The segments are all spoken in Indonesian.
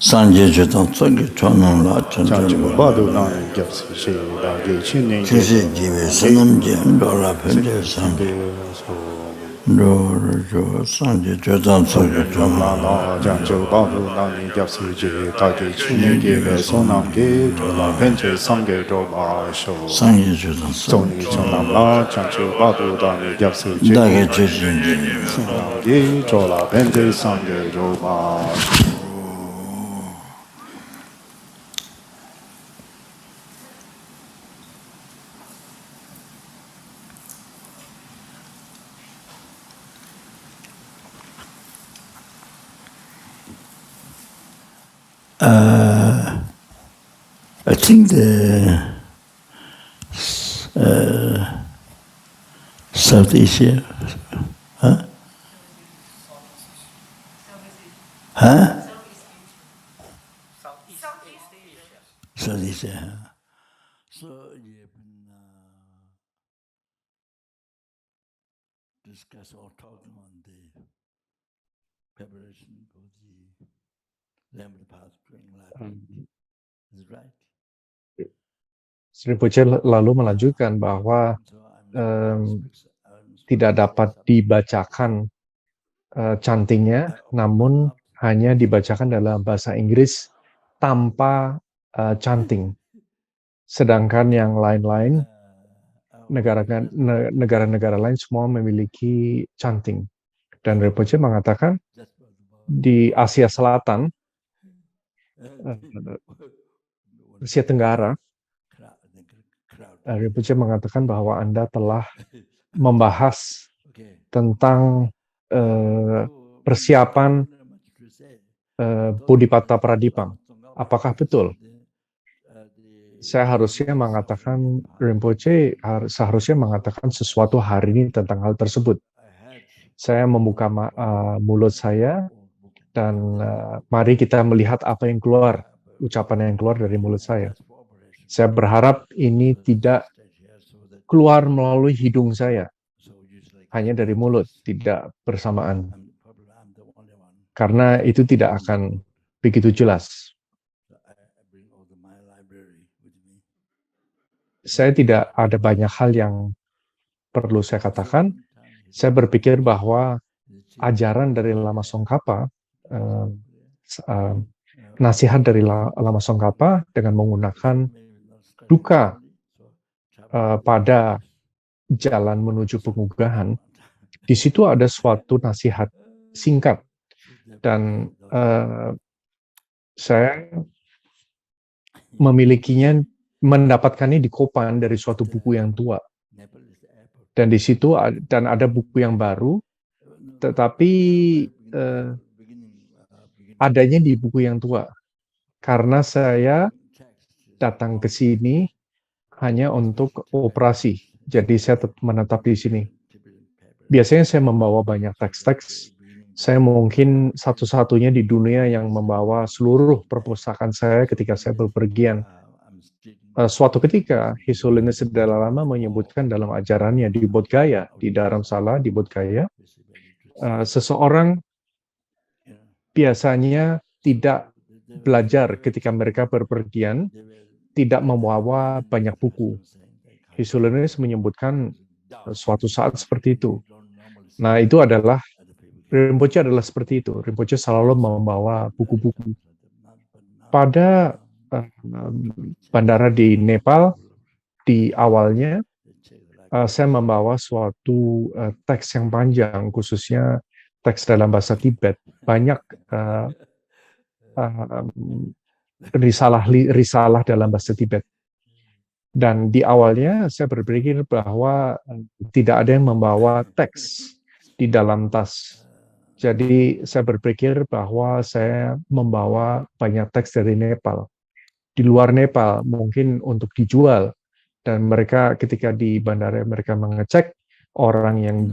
Sanje Chetan Tsaki Chonam La Chanchu Badu Nang Gyapsi She Dagi Chinin Chisi Jive Sanam Jem Dola Pende Sam Dora Sanje Chetan Tsaki Chonam Chanchu Badu Nang Gyapsi She Dagi Chinin Give Sonam Ge Dola Pende Sange Doba Sho Sanje Chetan Soni Chonam La Chanchu Badu Nang Gyapsi She Dagi Chisi Sonam Ge Dola Pende Sange Doba I think the South Asia, huh? Huh? Southeast Asia. So you've been discuss or talking on the preparation of the Lambda Path during Latin. Is it right? Sri Puce lalu melanjutkan bahwa tidak dapat dibacakan cantingnya, namun hanya dibacakan dalam bahasa Inggris tanpa canting. Sedangkan yang lain-lain, negara-negara lain semua memiliki canting. Dan Rinpoche mengatakan di Asia Selatan, Asia Tenggara, Rinpoche mengatakan bahwa Anda telah membahas tentang persiapan Bodhipatta Pradipang. Apakah betul? Saya harusnya mengatakan, Rinpoche seharusnya mengatakan sesuatu hari ini tentang hal tersebut. Saya membuka mulut saya dan mari kita melihat apa yang keluar, ucapan yang keluar dari mulut saya. Saya berharap ini tidak keluar melalui hidung saya, hanya dari mulut, tidak bersamaan. Karena itu tidak akan begitu jelas. Saya tidak ada banyak hal yang perlu saya katakan. Saya berpikir bahwa ajaran dari Lama Tsongkhapa, nasihat dari Lama Tsongkhapa dengan menggunakan duka pada jalan menuju pengugahan, di situ ada suatu nasihat singkat. Dan saya mendapatkannya di Kopan dari suatu buku yang tua. Dan di situ ada buku yang baru, tetapi adanya di buku yang tua. Karena saya datang ke sini hanya untuk operasi. Jadi saya menetap di sini. Biasanya saya membawa banyak teks-teks. Saya mungkin satu-satunya di dunia yang membawa seluruh perpustakaan saya ketika saya bepergian. Suatu ketika, His Holiness Dalai Lama menyebutkan dalam ajarannya di Bodh Gaya, di Dharamsala, di Bodh Gaya, seseorang biasanya tidak belajar ketika mereka berpergian, tidak membawa banyak buku. His Holiness menyebutkan suatu saat seperti itu. Nah, itu adalah Rinpoche adalah seperti itu. Rinpoche selalu membawa buku-buku. Pada bandara di Nepal, di awalnya, saya membawa suatu teks yang panjang, khususnya teks dalam bahasa Tibet. Banyak risalah dalam bahasa Tibet. Dan di awalnya saya berpikir bahwa tidak ada yang membawa teks di dalam tas. Jadi saya berpikir bahwa saya membawa banyak teks dari Nepal. Di luar Nepal mungkin untuk dijual. Dan mereka ketika di bandara mereka mengecek, orang yang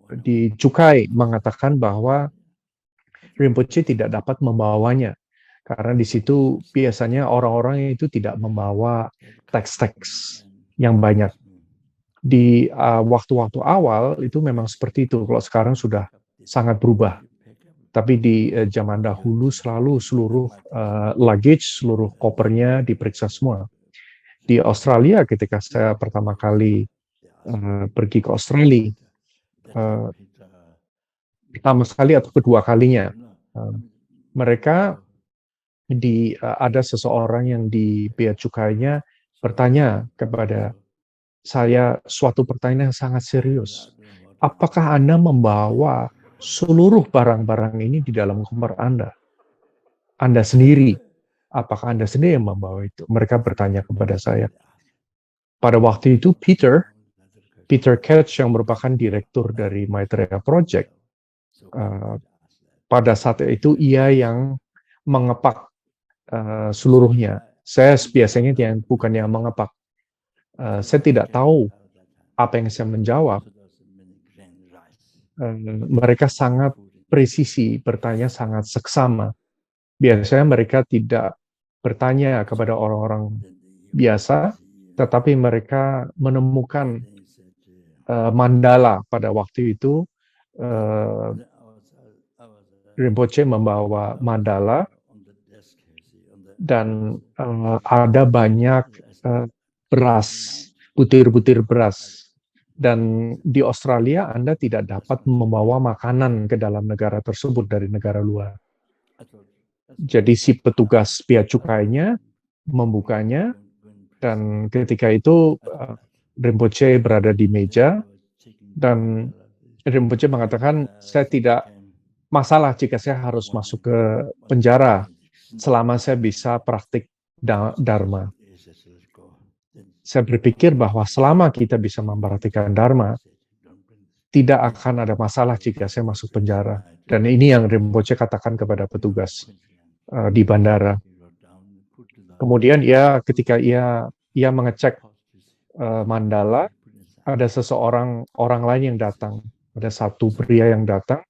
dicukai mengatakan bahwa Rinpoche tidak dapat membawanya. Karena di situ biasanya orang-orang itu tidak membawa teks-teks yang banyak. Di waktu-waktu awal itu memang seperti itu. Kalau sekarang sudah sangat berubah. Tapi di zaman dahulu selalu seluruh luggage, seluruh kopernya diperiksa semua. Di Australia ketika saya pertama kali pergi ke Australia, pertama sekali atau kedua kalinya, mereka ada seseorang yang di bea cukainya bertanya kepada saya suatu pertanyaan yang sangat serius. Apakah Anda membawa seluruh barang-barang ini di dalam koper Anda? Anda sendiri? Apakah Anda sendiri yang membawa itu? Mereka bertanya kepada saya. Pada waktu itu Peter Ketch yang merupakan direktur dari Maitreya Project, pada saat itu ia yang mengepak seluruhnya. Saya biasanya bukan yang mengepak. Saya tidak tahu apa yang saya menjawab. Mereka sangat presisi, bertanya sangat seksama. Biasanya mereka tidak bertanya kepada orang-orang biasa, tetapi mereka menemukan mandala pada waktu itu. Rinpoche membawa mandala dan ada banyak beras, butir-butir beras. Dan di Australia Anda tidak dapat membawa makanan ke dalam negara tersebut dari negara luar. Jadi si petugas bea cukainya membukanya, dan ketika itu Rinpoche berada di meja, dan Rinpoche mengatakan, saya tidak masalah jika saya harus masuk ke penjara selama saya bisa praktik Dharma. Saya berpikir bahwa selama kita bisa mempraktikkan Dharma, tidak akan ada masalah jika saya masuk penjara. Dan ini yang Rinpoche katakan kepada petugas di bandara. Kemudian ketika ia mengecek mandala, ada orang lain yang datang. Ada satu pria yang datang,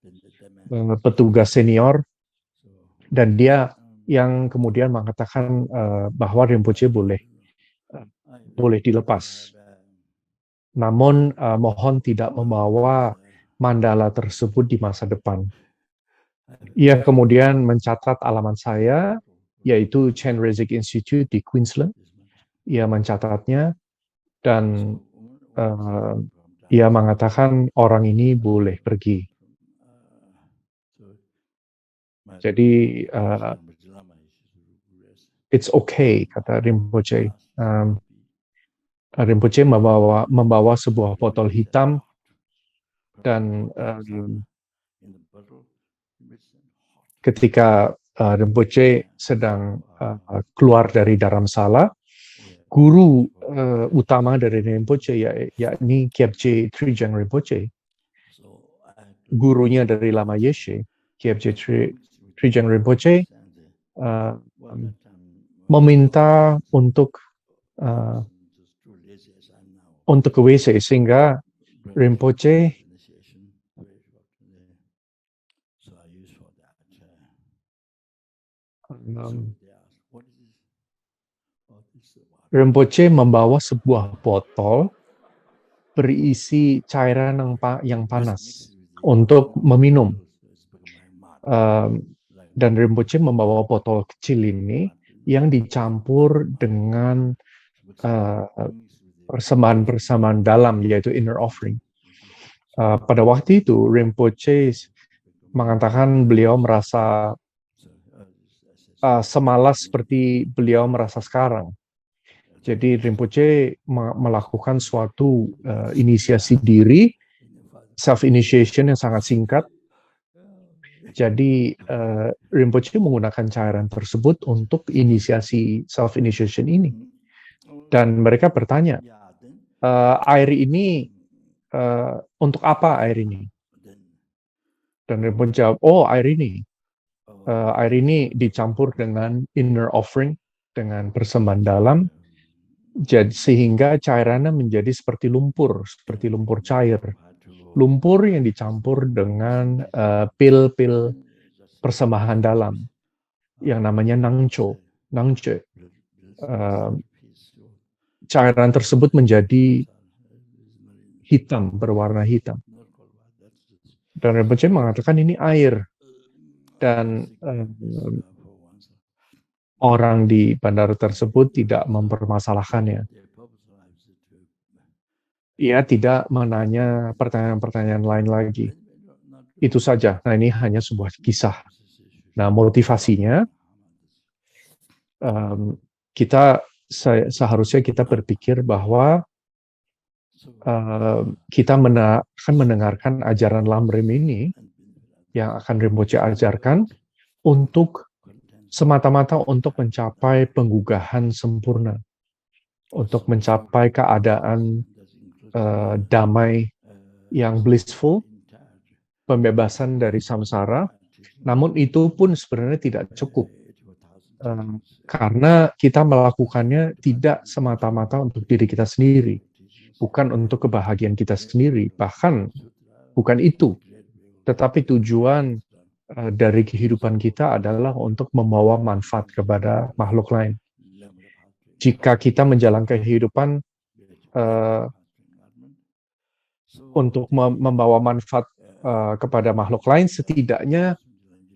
petugas senior, dan dia yang kemudian mengatakan bahwa Rinpoche boleh dilepas. Namun mohon tidak membawa mandala tersebut di masa depan. Ia kemudian mencatat alamat saya, yaitu Chen Rezik Institute di Queensland. Ia mencatatnya, dan ia mengatakan orang ini boleh pergi. Jadi it's okay, kata Rinpoche. Rinpoche membawa sebuah botol hitam, dan ketika Rinpoche sedang keluar dari Dharamsala, guru utama dari Rinpoche, yakni Kyabje Trijang Rinpoche, gurunya dari Lama Yeshe, Kyabje Trijang Rinpoche, meminta untuk ke WC, sehingga Rinpoche membawa sebuah botol berisi cairan yang panas untuk meminum. Dan Rinpoche membawa botol kecil ini yang dicampur dengan persembahan dalam, yaitu inner offering. Pada waktu itu Rinpoche mengatakan beliau merasa semalas seperti beliau merasa sekarang. Jadi Rinpoche melakukan suatu inisiasi diri, self-initiation yang sangat singkat. Jadi Rinpoche menggunakan cairan tersebut untuk inisiasi self-initiation ini. Dan mereka bertanya, air ini untuk apa air ini? Dan Rinpoche jawab, air ini dicampur dengan inner offering, dengan persembahan dalam, jadi sehingga cairannya menjadi seperti lumpur cair. Lumpur yang dicampur dengan pil-pil persembahan dalam. yang namanya nangcho. Cairan tersebut menjadi hitam, berwarna hitam. Dan Rinpoche mengatakan ini air. Dan orang di bandara tersebut tidak mempermasalahkannya. Ia tidak menanya pertanyaan-pertanyaan lain lagi. Itu saja. Nah, ini hanya sebuah kisah. Nah, motivasinya, seharusnya kita berpikir bahwa kita akan mendengarkan ajaran Lamrim ini yang akan Rinpoche ajarkan untuk semata-mata untuk mencapai penggugahan sempurna, untuk mencapai keadaan damai yang blissful, pembebasan dari samsara. Namun itu pun sebenarnya tidak cukup, karena kita melakukannya tidak semata-mata untuk diri kita sendiri, bukan untuk kebahagiaan kita sendiri, bahkan bukan itu. Tetapi tujuan dari kehidupan kita adalah untuk membawa manfaat kepada makhluk lain. Jika kita menjalankan kehidupan untuk membawa manfaat kepada makhluk lain, setidaknya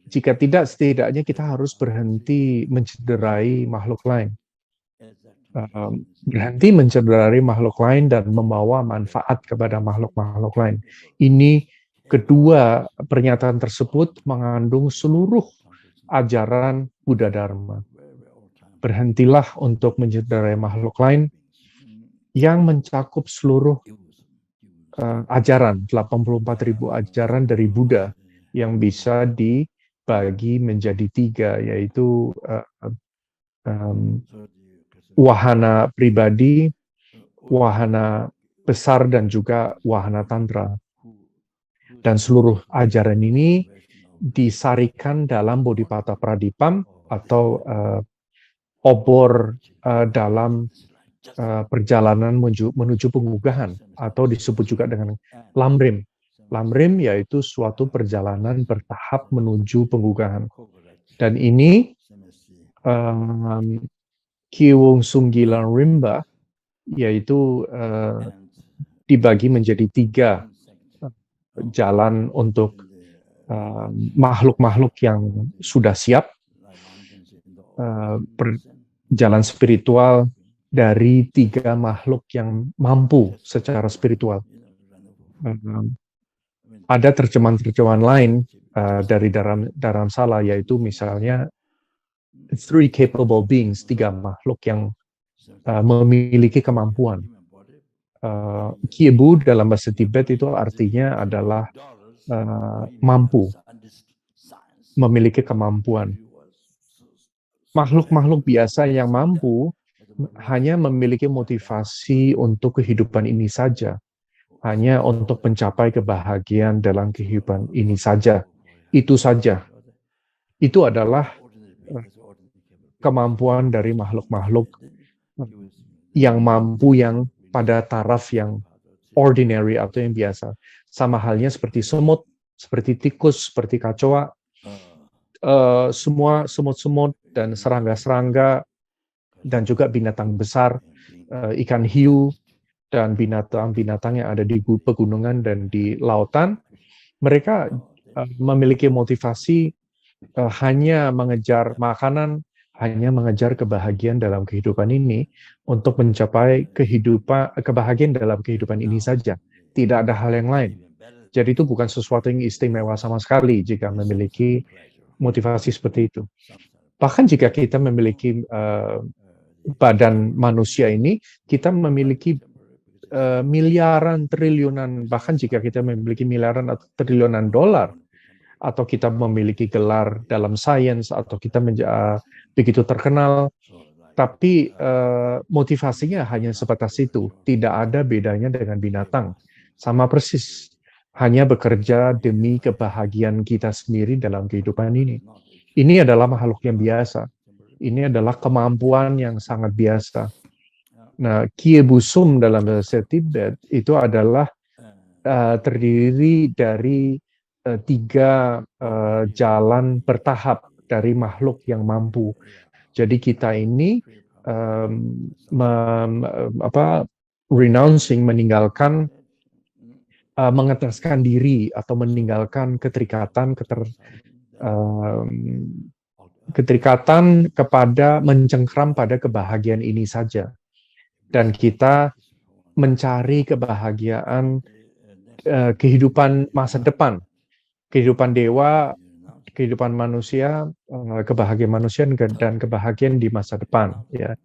kita harus berhenti mencederai makhluk lain. Berhenti mencederai makhluk lain dan membawa manfaat kepada makhluk-makhluk lain. Ini kedua pernyataan tersebut mengandung seluruh ajaran Buddha Dharma. Berhentilah untuk mencederai makhluk lain yang mencakup seluruh ajaran, 84.000 ajaran dari Buddha yang bisa dibagi menjadi 3, yaitu wahana pribadi, wahana besar, dan juga wahana tantra. Dan seluruh ajaran ini disarikan dalam Bodhipata Pradipam atau obor dalam perjalanan menuju penggugahan, atau disebut juga dengan Lamrim. Lamrim yaitu suatu perjalanan bertahap menuju penggugahan. Dan ini Kiwung Sunggilan Rimba yaitu dibagi menjadi 3 jalan untuk makhluk-makhluk yang sudah siap, jalan spiritual dari 3 makhluk yang mampu secara spiritual. Ada terjemahan-terjemahan lain dari Dharamsala, yaitu misalnya 3 capable beings, 3 makhluk yang memiliki kemampuan. Kiebu dalam bahasa Tibet itu artinya adalah mampu, memiliki kemampuan. Makhluk-makhluk biasa yang mampu hanya memiliki motivasi untuk kehidupan ini saja, hanya untuk mencapai kebahagiaan dalam kehidupan ini saja. Itu saja. Itu adalah kemampuan dari makhluk-makhluk yang mampu, yang pada taraf yang ordinary atau yang biasa. Sama halnya seperti semut, seperti tikus, seperti kacoa, semua semut-semut dan serangga-serangga, dan juga binatang besar, ikan hiu, dan binatang-binatang yang ada di pegunungan dan di lautan. Mereka memiliki motivasi hanya mengejar makanan, hanya mengejar kebahagiaan dalam kehidupan ini, untuk mencapai kebahagiaan dalam kehidupan ini saja. Tidak ada hal yang lain. Jadi itu bukan sesuatu yang istimewa sama sekali jika memiliki motivasi seperti itu. Bahkan jika kita memiliki badan manusia ini, kita memiliki miliaran, triliunan, bahkan jika kita memiliki miliaran atau triliunan dolar, atau kita memiliki gelar dalam sains, atau kita begitu terkenal, tapi motivasinya hanya sebatas itu. Tidak ada bedanya dengan binatang. Sama persis. Hanya bekerja demi kebahagiaan kita sendiri dalam kehidupan ini. Ini adalah makhluk yang biasa. Ini adalah kemampuan yang sangat biasa. Nah, Kiebusum dalam bahasa Tibet itu adalah terdiri dari 3 jalan bertahap dari makhluk yang mampu. Jadi kita ini renouncing, meninggalkan, mengetaskan diri atau meninggalkan keterikatan kepada mencengkram pada kebahagiaan ini saja. Dan kita mencari kebahagiaan kehidupan masa depan, kehidupan dewa, kehidupan manusia, kebahagiaan manusia dan kebahagiaan di masa depan. Ya.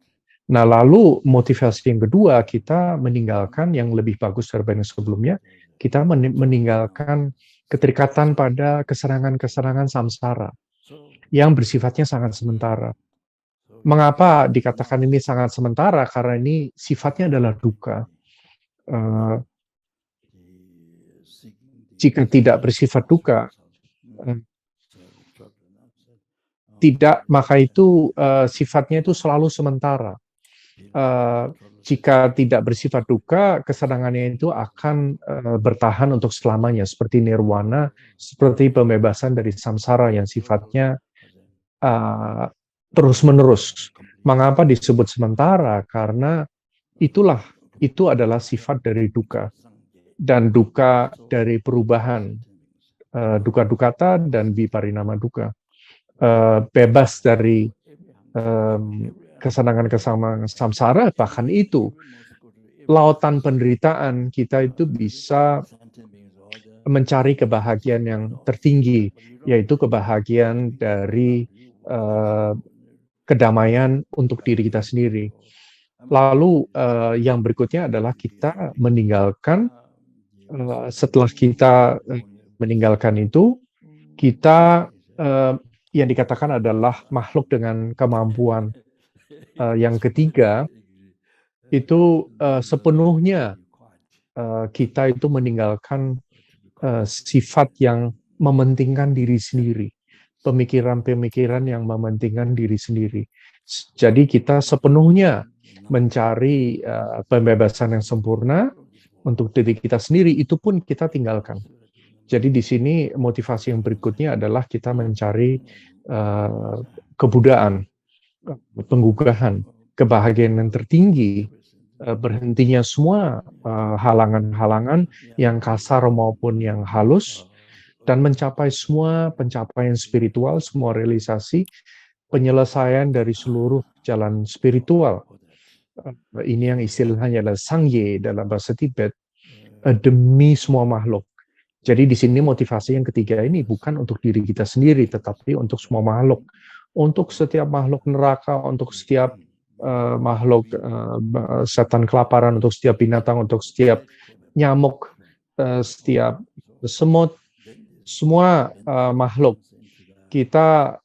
Nah, lalu motivasi yang kedua, kita meninggalkan yang lebih bagus daripada yang sebelumnya, kita meninggalkan keterikatan pada kesenangan-kesenangan samsara yang bersifatnya sangat sementara. Mengapa dikatakan ini sangat sementara? Karena ini sifatnya adalah duka. Jika tidak bersifat duka, maka itu sifatnya itu selalu sementara. Jika tidak bersifat duka, kesenangannya itu akan bertahan untuk selamanya, seperti nirwana, seperti pembebasan dari samsara yang sifatnya terus-menerus. Mengapa disebut sementara? Karena itu adalah sifat dari duka, dan duka dari perubahan, duka dukata dan viparinama duka. Bebas dari kesenangan-kesenangan samsara, bahkan itu lautan penderitaan, kita itu bisa mencari kebahagiaan yang tertinggi, yaitu kebahagiaan dari kedamaian untuk diri kita sendiri. Lalu yang berikutnya adalah kita meninggalkan, setelah kita meninggalkan itu, kita yang dikatakan adalah makhluk dengan kemampuan. Yang ketiga, itu sepenuhnya kita itu meninggalkan sifat yang mementingkan diri sendiri, pemikiran-pemikiran yang mementingkan diri sendiri. Jadi kita sepenuhnya mencari pembebasan yang sempurna untuk diri kita sendiri, itu pun kita tinggalkan. Jadi di sini motivasi yang berikutnya adalah kita mencari kebudaan, penggugahan, kebahagiaan yang tertinggi, berhentinya semua halangan-halangan yang kasar maupun yang halus, dan mencapai semua pencapaian spiritual, semua realisasi, penyelesaian dari seluruh jalan spiritual. Ini yang istilahnya adalah sangye dalam bahasa Tibet, demi semua makhluk. Jadi di sini motivasi yang ketiga ini bukan untuk diri kita sendiri, tetapi untuk semua makhluk. Untuk setiap makhluk neraka, untuk setiap makhluk setan kelaparan, untuk setiap binatang, untuk setiap nyamuk, setiap semut, semua makhluk. Kita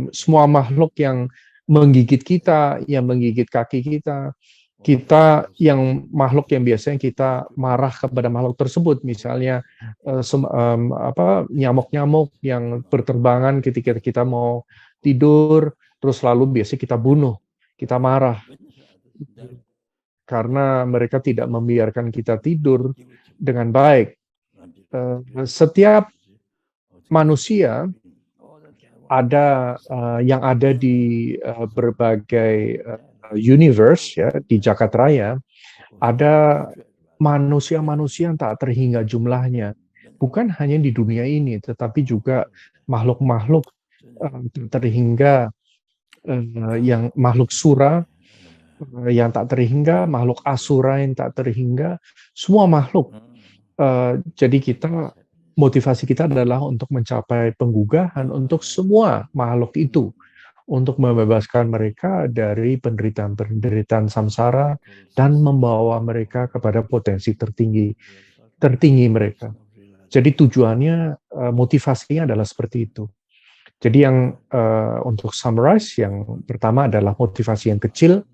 semua makhluk yang menggigit kita, yang menggigit kaki kita yang makhluk yang biasanya kita marah kepada makhluk tersebut, misalnya nyamuk-nyamuk yang berterbangan ketika kita mau tidur, terus lalu biasanya kita bunuh, kita marah karena mereka tidak membiarkan kita tidur dengan baik. Setiap manusia ada yang ada di berbagai universe, ya, di jagat raya, ada manusia-manusia yang tak terhingga jumlahnya. Bukan hanya di dunia ini, tetapi juga makhluk-makhluk terhingga, yang makhluk sura yang tak terhingga, makhluk asura yang tak terhingga, semua makhluk. Jadi motivasi kita adalah untuk mencapai penggugahan untuk semua makhluk itu, untuk membebaskan mereka dari penderitaan samsara dan membawa mereka kepada potensi tertinggi mereka. Jadi tujuannya, motivasinya adalah seperti itu. Jadi yang untuk summarize, yang pertama adalah motivasi yang kecil,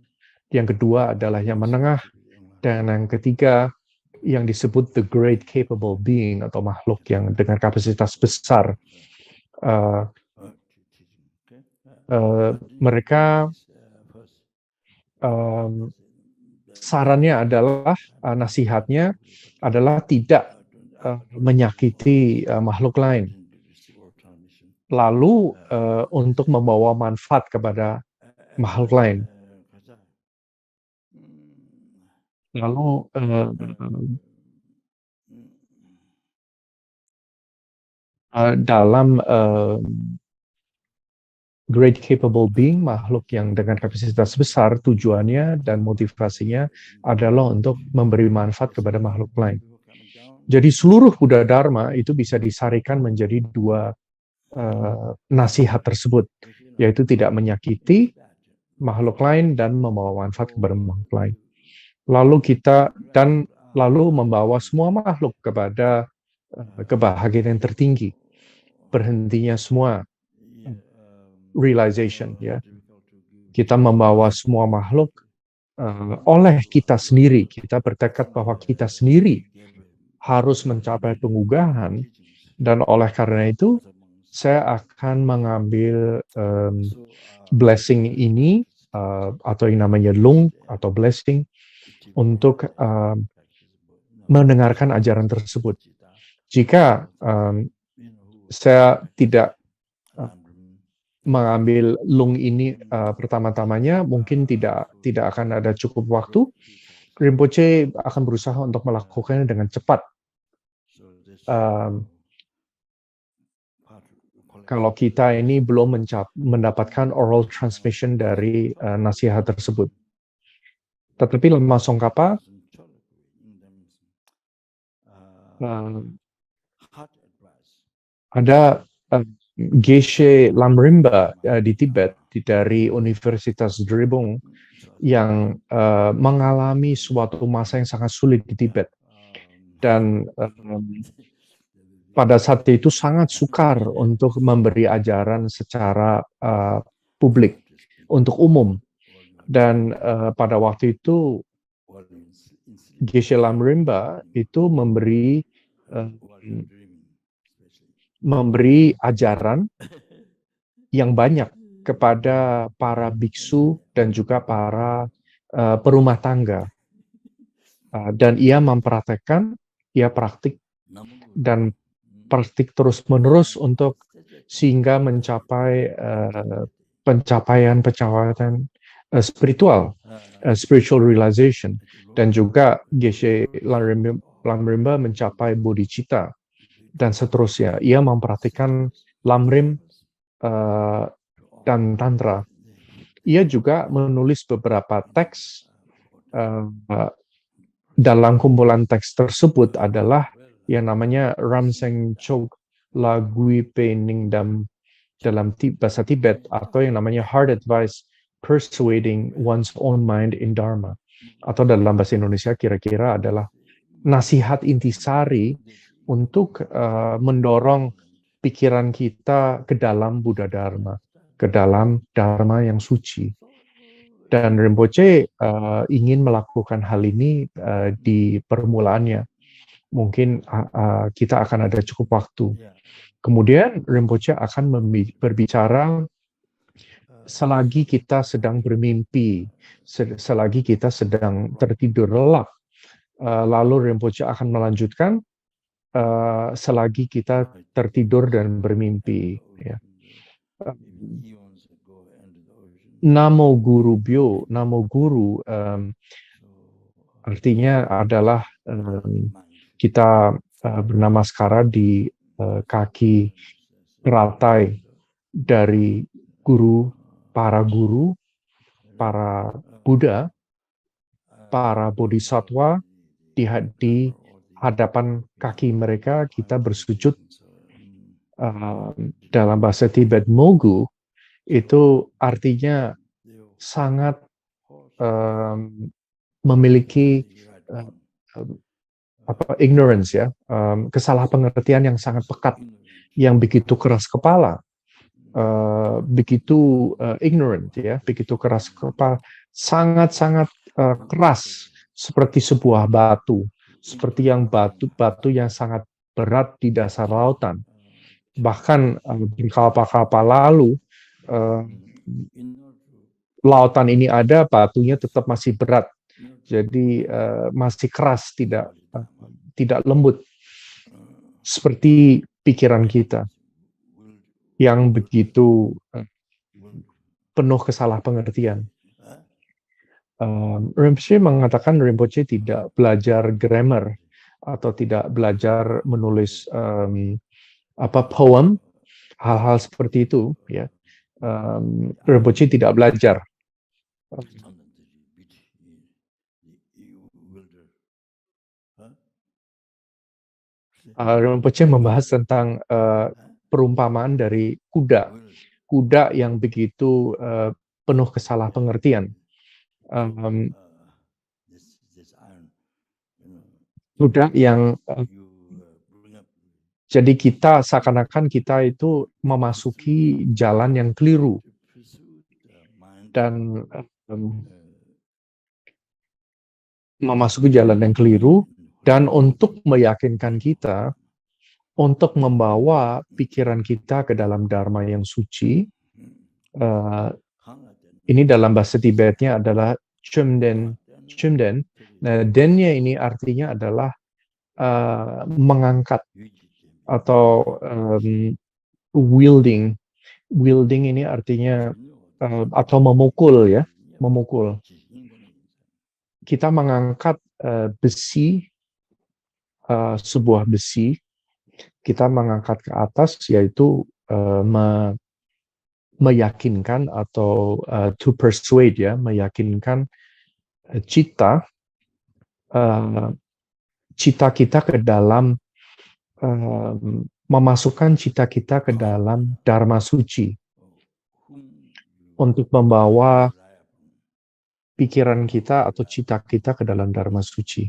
yang kedua adalah yang menengah, dan yang ketiga yang disebut the great capable being atau makhluk yang dengan kapasitas besar. Mereka sarannya adalah, nasihatnya adalah tidak menyakiti makhluk lain. lalu untuk membawa manfaat kepada makhluk lain. Lalu dalam great capable being, makhluk yang dengan kapasitas besar, tujuannya dan motivasinya adalah untuk memberi manfaat kepada makhluk lain. Jadi seluruh Buddha Dharma itu bisa disarikan menjadi dua nasihat tersebut, yaitu tidak menyakiti makhluk lain dan membawa manfaat kepada makhluk lain. Lalu membawa semua makhluk kepada kebahagiaan yang tertinggi. Berhentinya semua realization, ya. Kita membawa semua makhluk oleh kita sendiri. Kita bertekad bahwa kita sendiri harus mencapai pengugahan, dan oleh karena itu saya akan mengambil blessing ini atau yang namanya lung atau blessing untuk mendengarkan ajaran tersebut. Jika saya tidak mengambil lung ini pertama-tamanya, mungkin tidak akan ada cukup waktu. Rinpoche akan berusaha untuk melakukannya dengan cepat. Kalau kita ini belum mendapatkan oral transmission dari nasihat tersebut. Tetapi Lama Tsongkhapa ada Geshe Lamrimba di Tibet, dari Universitas Dribung, yang mengalami suatu masa yang sangat sulit di Tibet. Dan pada saat itu sangat sukar untuk memberi ajaran secara publik, untuk umum. Dan pada waktu itu Geshe Lamrimba itu memberi ajaran yang banyak kepada para biksu dan juga para perumah tangga. Dan ia mempraktekkan, ia praktik terus-menerus untuk sehingga mencapai pencapaian spiritual realization, dan juga Geshe Lamrimba mencapai bodhicitta dan seterusnya. Ia mempraktikkan lamrim dan tantra. Ia juga menulis beberapa teks. Dalam kumpulan teks tersebut adalah yang namanya Ramseng Chok La Gui Pe Ning Dam dalam bahasa Tibet, atau yang namanya Hard Advice Persuading One's Own Mind in Dharma, atau dalam bahasa Indonesia kira-kira adalah nasihat intisari untuk mendorong pikiran kita ke dalam Buddha Dharma, ke dalam Dharma yang suci. Dan Rinpoche ingin melakukan hal ini di permulaannya. Mungkin kita akan ada cukup waktu. Kemudian Rinpoche akan berbicara selagi kita sedang bermimpi, selagi kita sedang tertidur lelap. Lalu Rinpoche akan melanjutkan selagi kita tertidur dan bermimpi. Ya. Namo Guru Byo, Namo Guru artinya adalah kita bernamaskara di kaki teratai dari para Buddha, para bodhisattva. Di hadapan kaki mereka kita bersujud. Dalam bahasa Tibet, Mogu itu artinya sangat memiliki ignorance, ya, kesalahpengertian yang sangat pekat, yang begitu keras kepala, begitu ignorant, ya, begitu keras kepala, sangat-sangat keras, seperti sebuah batu, seperti yang batu yang sangat berat di dasar lautan. Bahkan berkapal-kapal lalu lautan ini ada, batunya tetap masih berat, jadi masih keras, tidak lembut, seperti pikiran kita. yang begitu penuh kesalahpengertian. Rinpoche mengatakan Rinpoche tidak belajar grammar atau tidak belajar menulis poem, hal-hal seperti itu, ya. Rinpoche tidak belajar. Rinpoche membahas tentang perumpamaan dari kuda yang begitu penuh kesalahpengertian. Kuda yang jadi kita seakan-akan kita itu memasuki jalan yang keliru dan untuk meyakinkan kita untuk membawa pikiran kita ke dalam Dharma yang suci. Ini dalam bahasa Tibetnya adalah chumden. Nah, dennya ini artinya adalah mengangkat atau wielding. Wielding ini artinya atau memukul, ya, memukul. Kita mengangkat besi, sebuah besi, kita mengangkat ke atas, yaitu meyakinkan atau to persuade, ya, meyakinkan cita kita ke dalam memasukkan cita kita ke dalam Dharma suci untuk membawa pikiran kita atau cita kita ke dalam Dharma suci.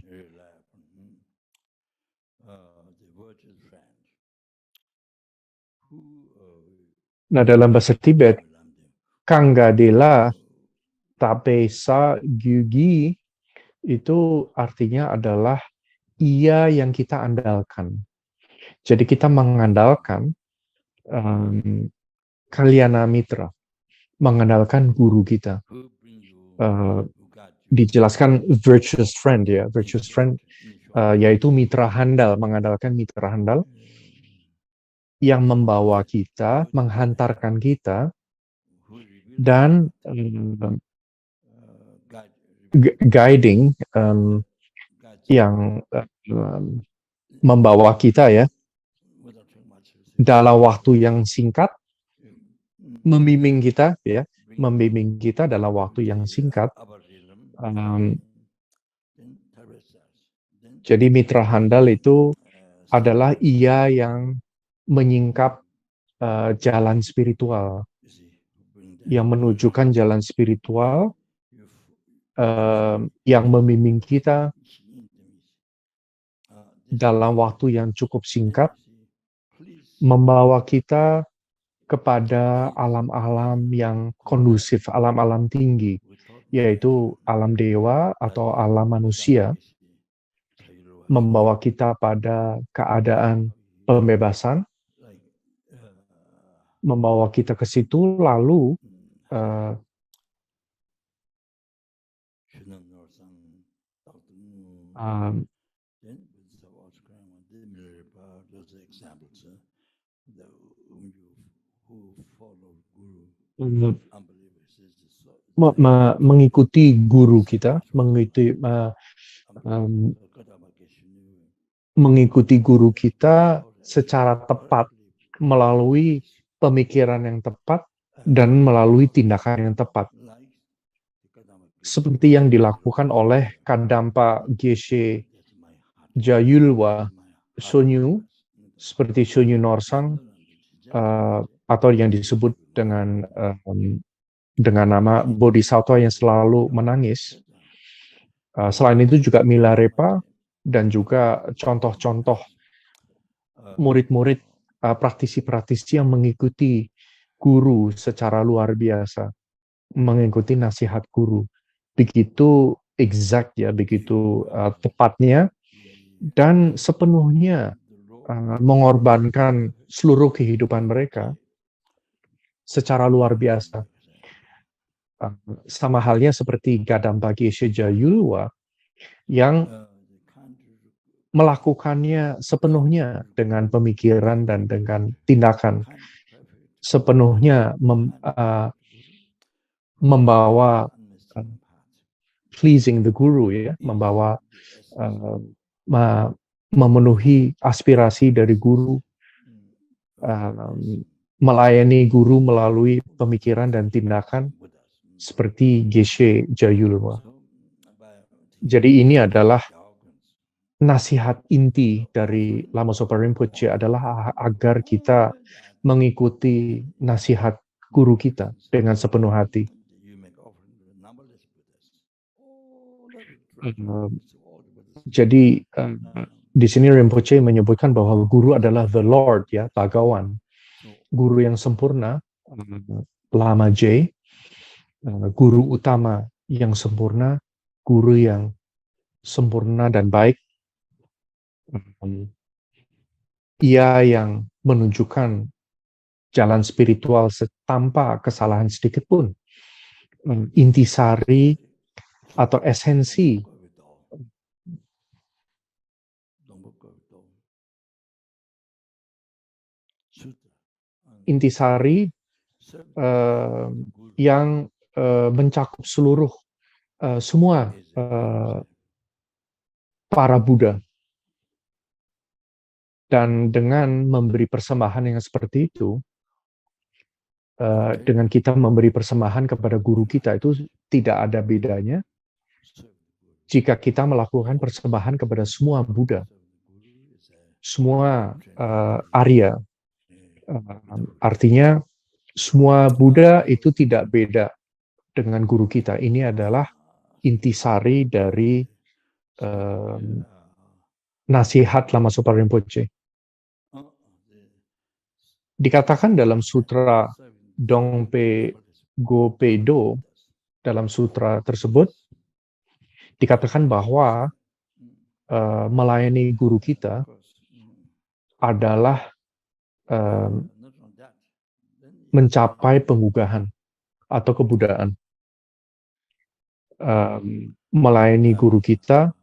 Nah, dalam bahasa Tibet, Kanggadela Tapesa Gyugi itu artinya adalah ia yang kita andalkan. Jadi kita mengandalkan Kalyana Mitra, mengandalkan guru kita. Dijelaskan virtuous friend, ya, virtuous friend yaitu mitra handal, mengandalkan mitra handal yang membawa kita, menghantarkan kita, dan guiding yang membawa kita, ya, dalam waktu yang singkat, membimbing kita, ya, membimbing kita dalam waktu yang singkat. Jadi mitra handal itu adalah ia yang menyingkap jalan spiritual, yang menunjukkan jalan spiritual, yang membimbing kita dalam waktu yang cukup singkat, membawa kita kepada alam-alam yang kondusif, alam-alam tinggi, yaitu alam dewa atau alam manusia, membawa kita pada keadaan pembebasan, membawa kita ke situ, lalu mengikuti guru kita, mengikuti guru kita secara tepat melalui pemikiran yang tepat dan melalui tindakan yang tepat. Seperti yang dilakukan oleh Kadampa Geshe Jayulwa Sonyu, seperti Sonyu Norsang, atau yang disebut dengan nama Bodhisattva yang selalu menangis. Selain itu juga Milarepa dan juga contoh-contoh murid-murid, praktisi-praktisi yang mengikuti guru secara luar biasa, mengikuti nasihat guru. Begitu exact, ya, begitu tepatnya, dan sepenuhnya mengorbankan seluruh kehidupan mereka secara luar biasa. Sama halnya seperti Kadampa Geshe Jayulwa yang melakukannya sepenuhnya dengan pemikiran dan dengan tindakan. sepenuhnya membawa pleasing the guru, ya, membawa memenuhi aspirasi dari guru, melayani guru melalui pemikiran dan tindakan seperti Geshe Jayulwa. Jadi ini adalah nasihat inti dari Lama Zopa Rinpoche, adalah agar kita mengikuti nasihat guru kita dengan sepenuh hati. Jadi di sini Rinpoche menyebutkan bahwa guru adalah the Lord, ya, Bhagawan, guru yang sempurna, Lama J, guru utama yang sempurna, guru yang sempurna dan baik. Ia yang menunjukkan jalan spiritual tanpa kesalahan sedikit pun. Intisari atau esensi yang mencakup seluruh semua para Buddha. Dan dengan memberi persembahan yang seperti itu, dengan kita memberi persembahan kepada guru kita, itu tidak ada bedanya jika kita melakukan persembahan kepada semua Buddha, semua Arya. Artinya semua Buddha itu tidak beda dengan guru kita. Ini adalah intisari dari nasihat Lama Zopa Rinpoche. Dikatakan dalam sutra Dongpe Gope Do, dalam sutra tersebut dikatakan bahwa melayani guru kita adalah mencapai penggugahan atau kebudaan. Melayani guru kita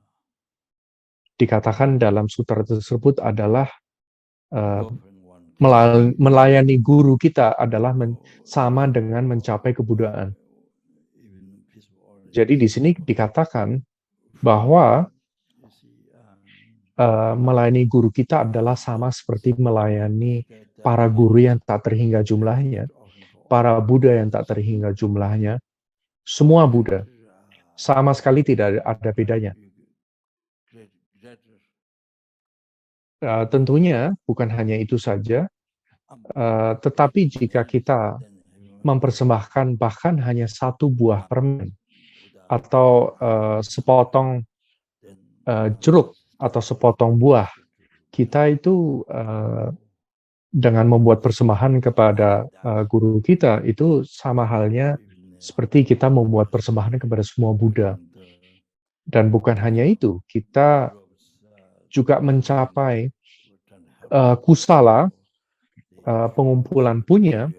dikatakan dalam sutra tersebut adalah melayani guru kita adalah sama dengan mencapai kebudaan. Jadi di sini dikatakan bahwa melayani guru kita adalah sama seperti melayani para guru yang tak terhingga jumlahnya, para Buddha yang tak terhingga jumlahnya, semua Buddha. Sama sekali tidak ada bedanya. Tentunya bukan hanya itu saja, tetapi jika kita mempersembahkan bahkan hanya satu buah permen atau sepotong jeruk atau sepotong buah, kita itu dengan membuat persembahan kepada guru kita, itu sama halnya seperti kita membuat persembahan kepada semua Buddha. Dan bukan hanya itu, kita juga mencapai kusala, pengumpulan punya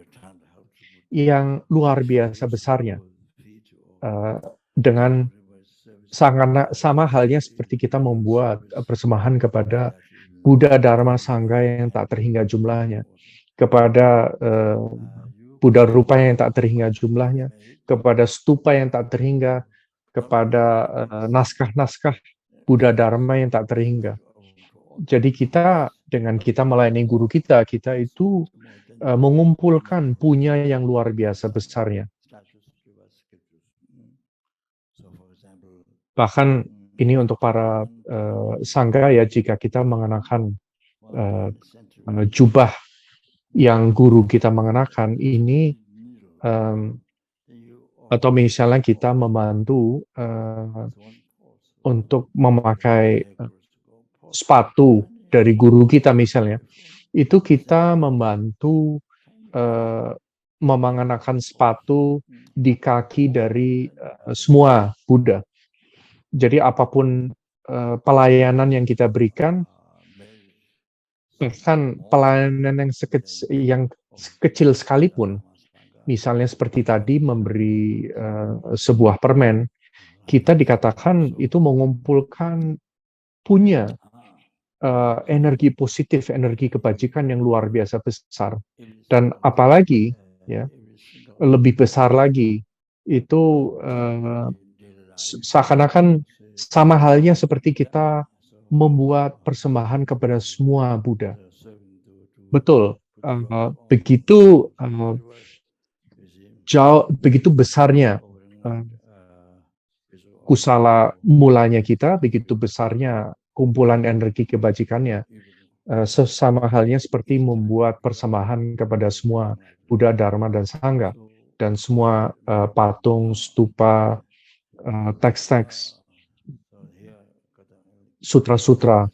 yang luar biasa besarnya, dengan sama halnya seperti kita membuat persembahan kepada Buddha, Dharma, Sangha yang tak terhingga jumlahnya, kepada Buddha rupa yang tak terhingga jumlahnya, kepada stupa yang tak terhingga, kepada naskah-naskah Buddha Dharma yang tak terhingga. Jadi dengan kita melayani guru kita, kita itu mengumpulkan punya yang luar biasa besarnya. Bahkan ini untuk para sangga, ya, jika kita mengenakan jubah yang guru kita mengenakan ini, atau misalnya kita membantu untuk memakai sepatu dari guru kita misalnya, itu kita membantu mengenakan sepatu di kaki dari semua Buddha. Jadi apapun pelayanan yang kita berikan, bahkan pelayanan yang kecil sekalipun, misalnya seperti tadi memberi sebuah permen, kita dikatakan itu mengumpulkan punya energi positif, energi kebajikan yang luar biasa besar. Dan apalagi, ya, lebih besar lagi, itu seakan-akan sama halnya seperti kita membuat persembahan kepada semua Buddha. Betul, begitu jauh, begitu besarnya kusala mulanya kita, begitu besarnya kumpulan energi kebajikannya. Sama halnya seperti membuat persembahan kepada semua Buddha, Dharma, dan Sangha, dan semua patung, stupa, teks-teks, sutra-sutra.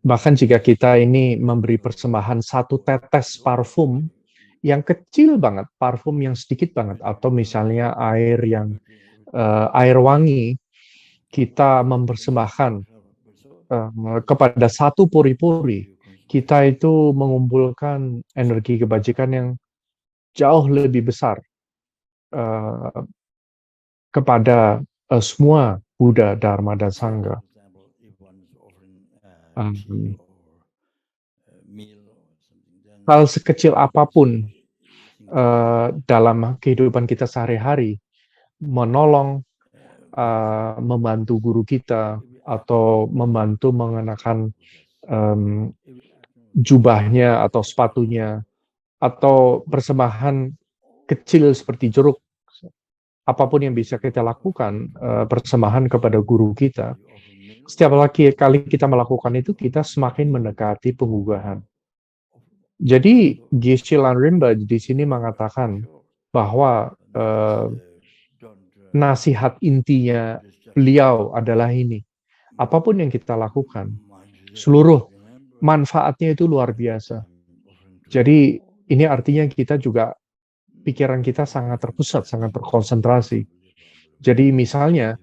Bahkan jika kita ini memberi persembahan satu tetes parfum yang kecil banget, parfum yang sedikit banget, atau misalnya air wangi, kita mempersembahkan kepada satu puri-puri, kita itu mengumpulkan energi kebajikan yang jauh lebih besar kepada semua Buddha, Dharma, dan Sangha. Hal sekecil apapun dalam kehidupan kita sehari-hari, menolong, membantu guru kita, atau membantu mengenakan jubahnya atau sepatunya, atau persembahan kecil seperti jeruk, apapun yang bisa kita lakukan, persembahan kepada guru kita. Setiap kali kita melakukan itu, kita semakin mendekati penggugahan. Jadi Geshe Lan Rinpa di sini mengatakan bahwa nasihat intinya beliau adalah ini: apapun yang kita lakukan, seluruh manfaatnya itu luar biasa. Jadi ini artinya kita juga, pikiran kita sangat terpusat, sangat terkonsentrasi. Jadi misalnya,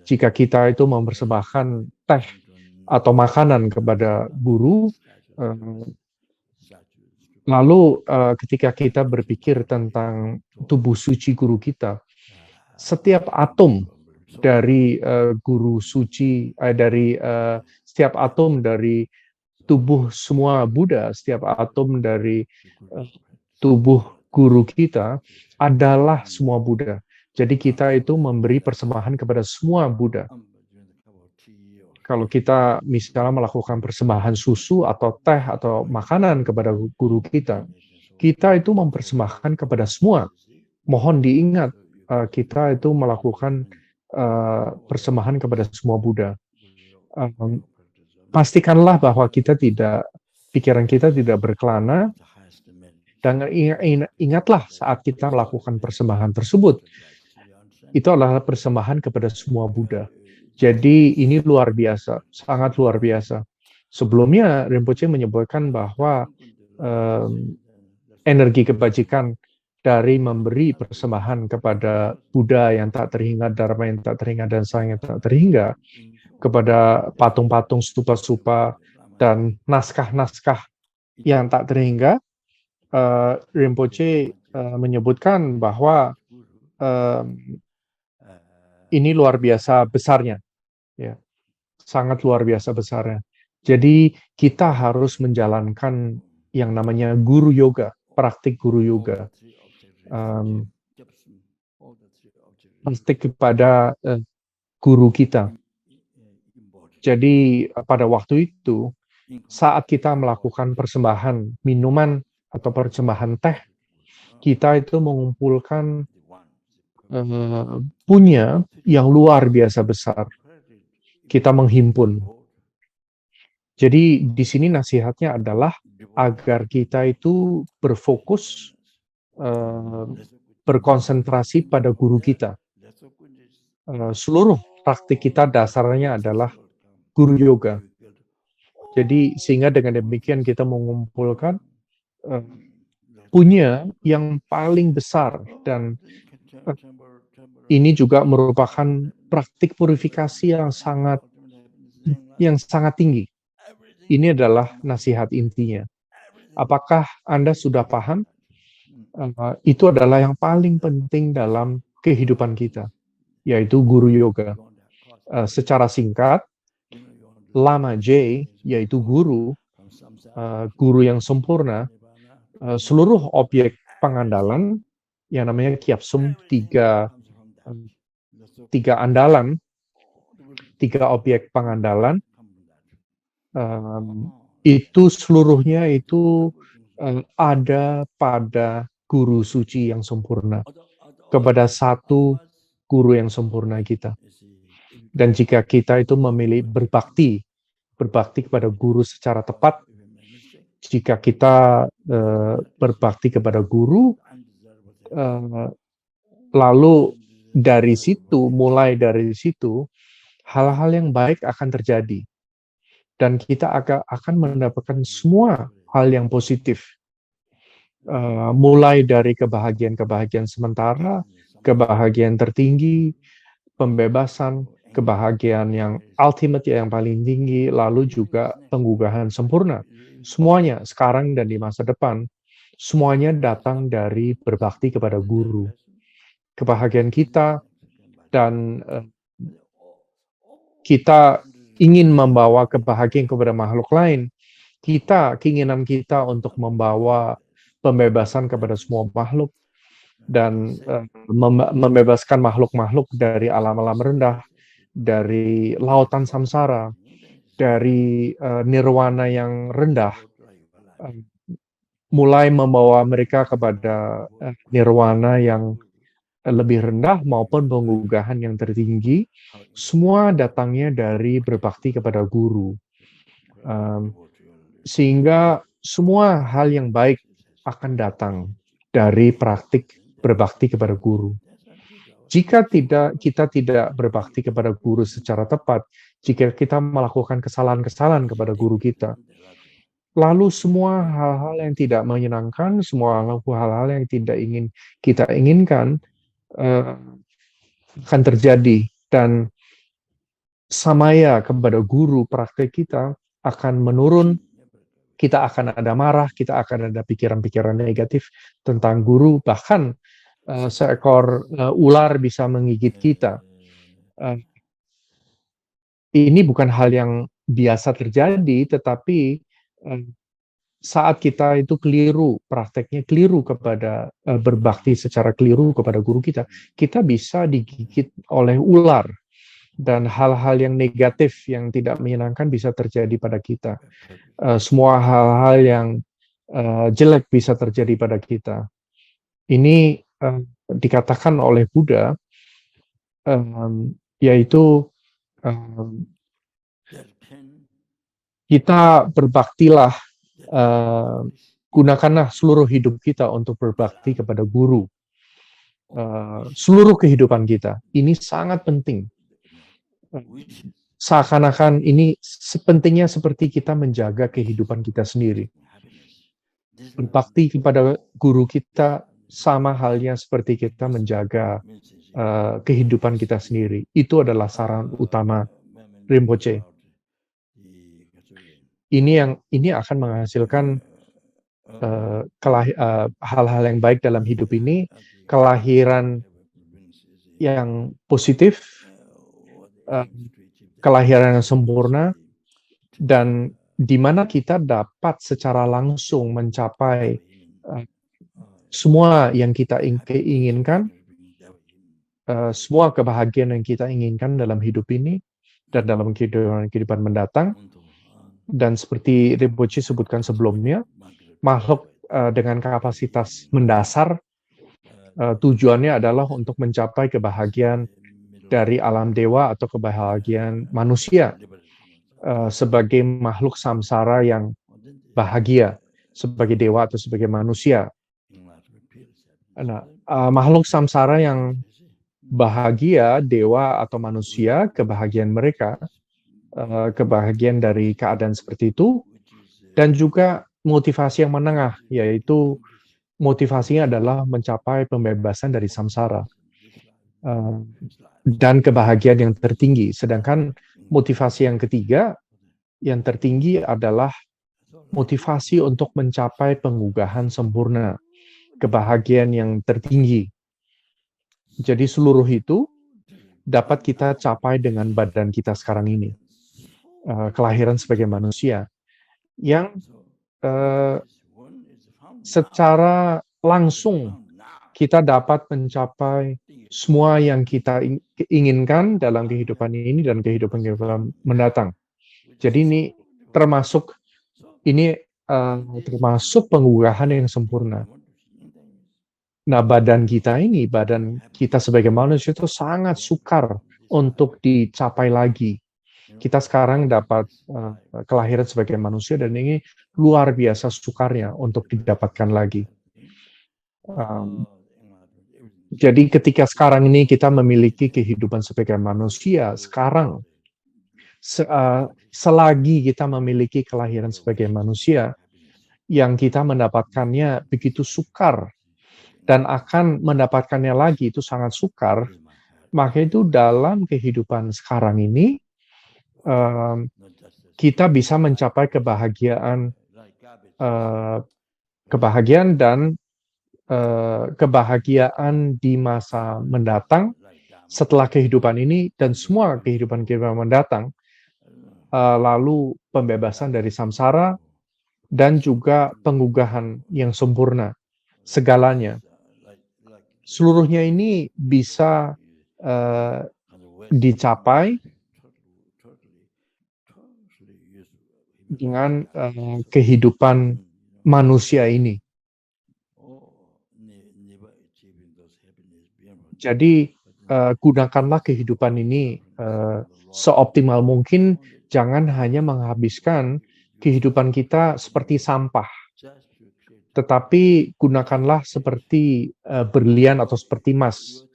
jika kita itu mempersembahkan teh atau makanan kepada guru, lalu ketika kita berpikir tentang tubuh suci guru kita, setiap atom dari guru suci, dari setiap atom dari tubuh semua Buddha, setiap atom dari tubuh guru kita adalah semua Buddha. Jadi kita itu memberi persembahan kepada semua Buddha. Kalau kita misalnya melakukan persembahan susu atau teh atau makanan kepada guru kita, kita itu mempersembahkan kepada semua. Mohon diingat, kita itu melakukan persembahan kepada semua Buddha. Pastikanlah bahwa pikiran kita tidak berkelana, dan ingatlah saat kita melakukan persembahan tersebut, itu adalah persembahan kepada semua Buddha. Jadi ini luar biasa, sangat luar biasa. Sebelumnya Rinpoche menyebutkan bahwa energi kebajikan dari memberi persembahan kepada Buddha yang tak terhingga, Dharma yang tak terhingga, dan Sangha yang tak terhingga, kepada patung-patung, stupa-stupa, dan naskah-naskah yang tak terhingga, Rinpoche menyebutkan bahwa ini luar biasa besarnya, ya, sangat luar biasa besarnya. Jadi kita harus menjalankan yang namanya guru yoga, praktik guru yoga, praktik kepada guru kita. Jadi pada waktu itu, saat kita melakukan persembahan minuman atau persembahan teh, kita itu mengumpulkan punya yang luar biasa besar. Kita menghimpun. Jadi di sini nasihatnya adalah agar kita itu berfokus, berkonsentrasi pada guru kita. Seluruh praktik kita dasarnya adalah guru yoga. Jadi sehingga dengan demikian kita mengumpulkan punya yang paling besar, dan ini juga merupakan praktik purifikasi yang sangat tinggi. Ini adalah nasihat intinya. Apakah Anda sudah paham? Itu adalah yang paling penting dalam kehidupan kita, yaitu guru yoga. Secara singkat, Lama J, yaitu guru, guru yang sempurna, seluruh objek pengandalan yang namanya Kyapsum, tiga andalan, tiga objek pengandalan, itu seluruhnya itu ada pada guru suci yang sempurna, kepada satu guru yang sempurna kita. Dan jika kita itu memilih berbakti kepada guru secara tepat, jika kita berbakti kepada guru, lalu mulai dari situ, hal-hal yang baik akan terjadi. Dan kita akan mendapatkan semua hal yang positif. Mulai dari kebahagiaan sementara, kebahagiaan tertinggi, pembebasan, kebahagiaan yang ultimate, yang paling tinggi, lalu juga penggugahan sempurna. Semuanya sekarang dan di masa depan, semuanya datang dari berbakti kepada guru. Kebahagiaan kita dan kita ingin membawa kebahagiaan kepada makhluk lain. Keinginan kita untuk membawa pembebasan kepada semua makhluk dan membebaskan makhluk-makhluk dari alam-alam rendah, dari lautan samsara, dari nirwana yang rendah, mulai membawa mereka kepada nirwana yang lebih rendah maupun penggugahan yang tertinggi, semua datangnya dari berbakti kepada guru. Sehingga semua hal yang baik akan datang dari praktik berbakti kepada guru. Jika kita tidak berbakti kepada guru secara tepat, jika kita melakukan kesalahan-kesalahan kepada guru kita, lalu semua hal-hal yang tidak menyenangkan, semua hal-hal yang tidak kita inginkan akan terjadi, dan samaya kepada guru praktik kita akan menurun. Kita akan ada marah, kita akan ada pikiran-pikiran negatif tentang guru, bahkan seekor ular bisa menggigit kita. Ini bukan hal yang biasa terjadi, tetapi saat kita itu keliru, prakteknya keliru kepada berbakti secara keliru kepada guru kita bisa digigit oleh ular, dan hal-hal yang negatif yang tidak menyenangkan bisa terjadi pada kita. Semua hal-hal yang jelek bisa terjadi pada kita. Ini dikatakan oleh Buddha, yaitu kita berbaktilah, gunakanlah seluruh hidup kita untuk berbakti kepada guru. Seluruh kehidupan kita. Ini sangat penting. Seakan-akan ini sepentingnya seperti kita menjaga kehidupan kita sendiri. Berbakti kepada guru kita sama halnya seperti kita menjaga kehidupan kita sendiri. Itu adalah saran utama Rinpoche. Ini akan menghasilkan hal-hal yang baik dalam hidup ini, kelahiran yang positif, kelahiran yang sempurna, dan di mana kita dapat secara langsung mencapai semua yang kita inginkan, semua kebahagiaan yang kita inginkan dalam hidup ini dan dalam kehidupan mendatang. Dan seperti Rinpoche sebutkan sebelumnya, makhluk dengan kapasitas mendasar, tujuannya adalah untuk mencapai kebahagiaan dari alam dewa atau kebahagiaan manusia, sebagai makhluk samsara yang bahagia, sebagai dewa atau sebagai manusia. Nah, makhluk samsara yang bahagia, dewa atau manusia, kebahagiaan mereka, kebahagiaan dari keadaan seperti itu, dan juga motivasi yang menengah, yaitu motivasinya adalah mencapai pembebasan dari samsara dan kebahagiaan yang tertinggi. Sedangkan motivasi yang ketiga, yang tertinggi adalah motivasi untuk mencapai penggugahan sempurna, kebahagiaan yang tertinggi. Jadi seluruh itu dapat kita capai dengan badan kita sekarang ini. kelahiran sebagai manusia yang secara langsung kita dapat mencapai semua yang kita inginkan dalam kehidupan ini dan kehidupan mendatang. Jadi ini termasuk pengurahan yang sempurna. Nah, badan kita sebagai manusia itu sangat sukar untuk dicapai lagi. Kita sekarang dapat kelahiran sebagai manusia dan ini luar biasa sukarnya untuk didapatkan lagi. Jadi ketika sekarang ini kita memiliki kehidupan sebagai manusia, sekarang selagi kita memiliki kelahiran sebagai manusia, yang kita mendapatkannya begitu sukar dan akan mendapatkannya lagi itu sangat sukar, maka itu dalam kehidupan sekarang ini kita bisa mencapai kebahagiaan dan kebahagiaan di masa mendatang setelah kehidupan ini dan semua kehidupan mendatang, lalu pembebasan dari samsara dan juga pengugahan yang sempurna segalanya. Seluruhnya ini bisa dicapai dengan kehidupan manusia ini. Jadi gunakanlah kehidupan ini seoptimal mungkin, jangan hanya menghabiskan kehidupan kita seperti sampah, tetapi gunakanlah seperti berlian atau seperti emas.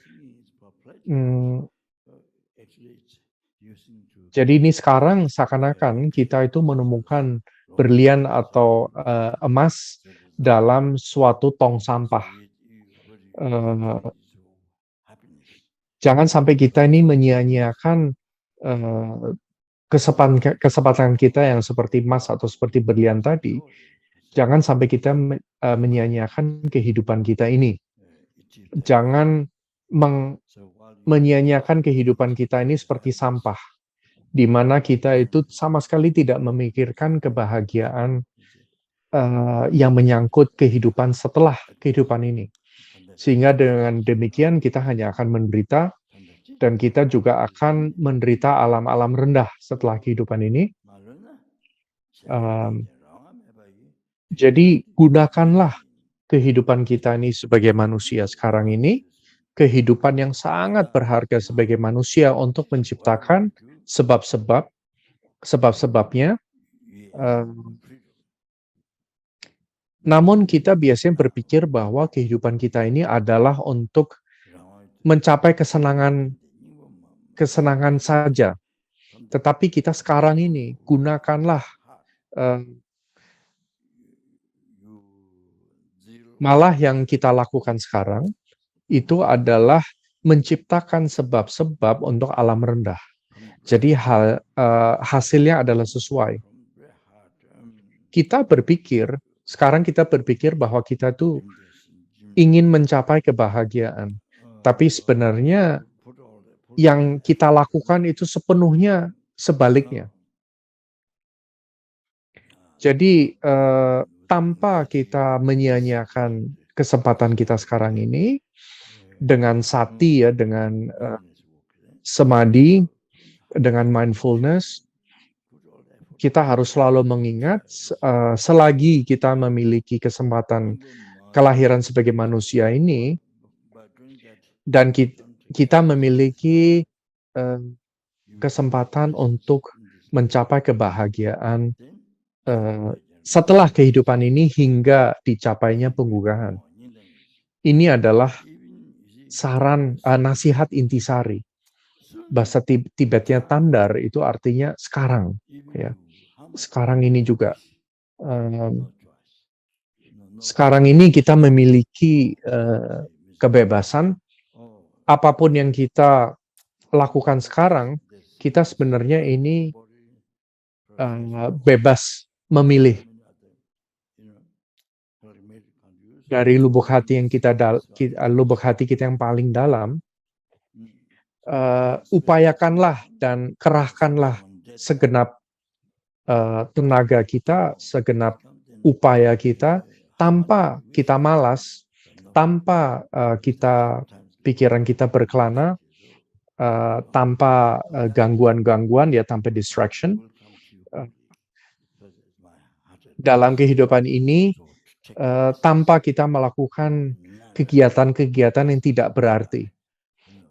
Jadi ini sekarang seakan-akan kita itu menemukan berlian atau emas dalam suatu tong sampah. Jangan sampai kita ini menyia-nyiakan kesempatan kita yang seperti emas atau seperti berlian tadi. Jangan sampai kita menyia-nyiakan kehidupan kita ini. Jangan menyia-nyiakan kehidupan kita ini seperti sampah, di mana kita itu sama sekali tidak memikirkan kebahagiaan yang menyangkut kehidupan setelah kehidupan ini. Sehingga dengan demikian kita hanya akan menderita, dan kita juga akan menderita alam-alam rendah setelah kehidupan ini. Jadi gunakanlah kehidupan kita ini sebagai manusia sekarang ini, kehidupan yang sangat berharga sebagai manusia untuk menciptakan sebab-sebabnya. Namun kita biasanya berpikir bahwa kehidupan kita ini adalah untuk mencapai kesenangan saja. Tetapi kita sekarang ini gunakanlah malah yang kita lakukan sekarang itu adalah menciptakan sebab-sebab untuk alam rendah. Jadi hasilnya adalah sesuai. Sekarang kita berpikir bahwa kita tuh ingin mencapai kebahagiaan. Tapi sebenarnya yang kita lakukan itu sepenuhnya sebaliknya. Jadi tanpa kita menyia-nyiakan kesempatan kita sekarang ini, dengan sati ya, dengan samadhi, dengan mindfulness, kita harus selalu mengingat selagi kita memiliki kesempatan kelahiran sebagai manusia ini, dan kita memiliki kesempatan untuk mencapai kebahagiaan setelah kehidupan ini hingga dicapainya penggugahan. Ini adalah saran, nasihat intisari. Bahasa Tibetnya tandar itu artinya sekarang, ya. Sekarang ini juga. Sekarang ini kita memiliki kebebasan. Apapun yang kita lakukan sekarang, kita sebenarnya ini bebas memilih. Dari lubuk hati lubuk hati kita yang paling dalam, upayakanlah dan kerahkanlah segenap tenaga kita, segenap upaya kita, tanpa kita malas, tanpa pikiran kita berkelana, tanpa gangguan-gangguan, ya tanpa distraction. Dalam kehidupan ini, tanpa kita melakukan kegiatan-kegiatan yang tidak berarti.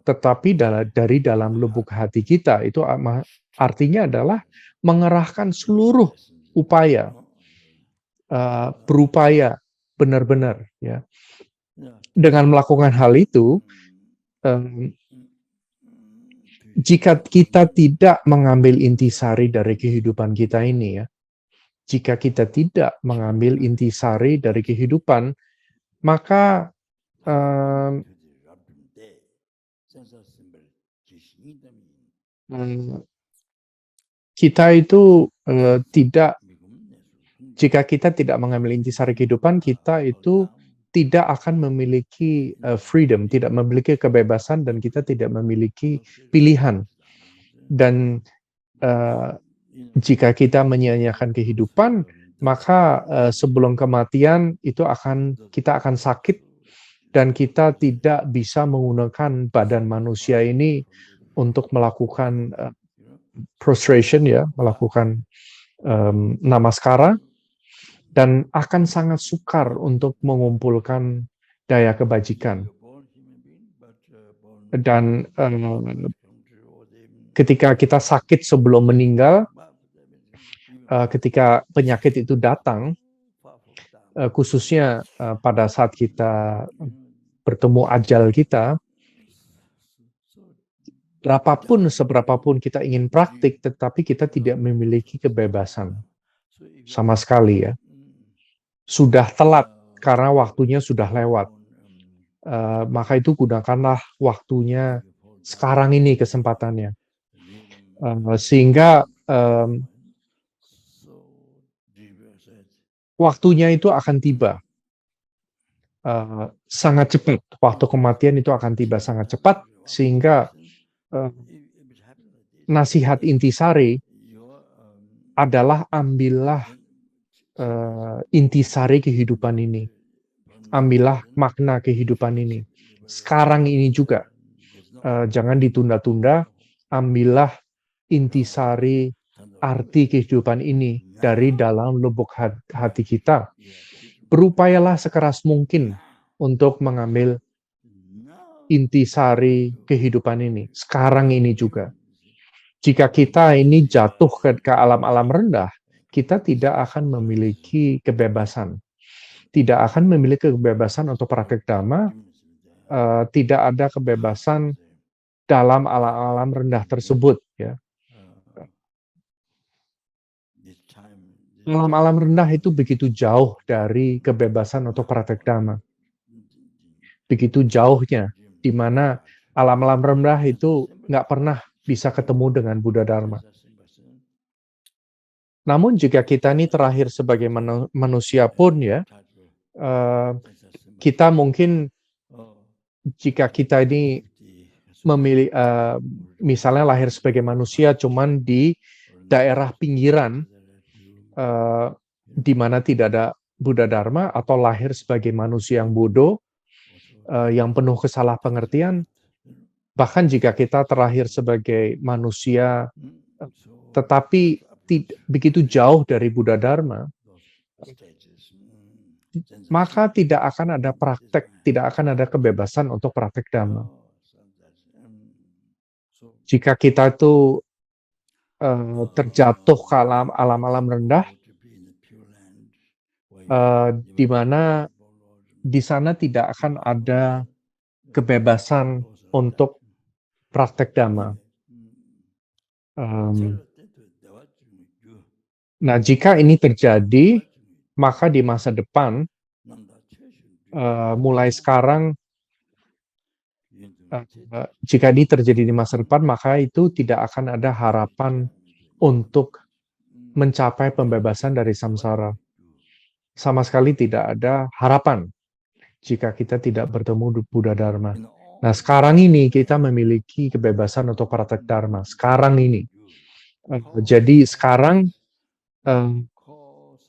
Tetapi dari dalam lubuk hati kita, itu artinya adalah mengerahkan seluruh upaya, berupaya benar-benar. Ya. Dengan melakukan hal itu, jika kita tidak mengambil intisari dari kehidupan kita ini, ya, jika kita tidak mengambil intisari dari kehidupan, maka kita itu jika kita tidak mengambil intisari kehidupan, kita itu tidak akan memiliki freedom, tidak memiliki kebebasan, dan kita tidak memiliki pilihan. Dan jika kita menyia-nyiakan kehidupan, maka sebelum kematian itu kita akan sakit, dan kita tidak bisa menggunakan badan manusia ini untuk melakukan prostration, ya, melakukan namaskara, dan akan sangat sukar untuk mengumpulkan daya kebajikan. Dan ketika kita sakit sebelum meninggal, ketika penyakit itu datang, khususnya pada saat kita bertemu ajal kita, seberapapun kita ingin praktik, tetapi kita tidak memiliki kebebasan sama sekali, ya. Sudah telat karena waktunya sudah lewat. Maka itu gunakanlah waktunya sekarang ini, kesempatannya. Sehingga waktunya itu akan tiba. Sangat cepat. Waktu kematian itu akan tiba sangat cepat, sehingga nasihat intisari adalah ambillah intisari kehidupan ini. Ambillah makna kehidupan ini. Sekarang ini juga. Jangan ditunda-tunda. Ambillah intisari arti kehidupan ini dari dalam lubuk hati kita. Berupayalah sekeras mungkin untuk mengambil intisari kehidupan ini. Sekarang ini juga. Jika kita ini jatuh ke alam-alam rendah, kita tidak akan memiliki kebebasan. Tidak akan memiliki kebebasan untuk praktek dhamma, tidak ada kebebasan dalam alam-alam rendah tersebut. Ya. Alam-alam rendah itu begitu jauh dari kebebasan untuk praktek dhamma. Begitu jauhnya, di mana alam-alam rendah itu nggak pernah bisa ketemu dengan Buddha Dharma. Namun jika kita ini terakhir sebagai manusia pun, ya, kita mungkin jika kita ini memilih, misalnya lahir sebagai manusia cuman di daerah pinggiran, di mana tidak ada Buddha Dharma, atau lahir sebagai manusia yang bodoh, yang penuh kesalah pengertian, bahkan jika kita terlahir sebagai manusia tetapi begitu jauh dari Buddha Dharma, maka tidak akan ada praktek, tidak akan ada kebebasan untuk praktek Dhamma. Jika kita itu terjatuh ke alam-alam rendah, di mana di sana tidak akan ada kebebasan untuk praktek Dhamma. Nah, jika ini terjadi, maka di masa depan, mulai sekarang, jika ini terjadi di masa depan, maka itu tidak akan ada harapan untuk mencapai pembebasan dari samsara. Sama sekali tidak ada harapan jika kita tidak bertemu Buddha Dharma. Nah, sekarang ini kita memiliki kebebasan untuk praktek Dharma. Sekarang ini. Jadi sekarang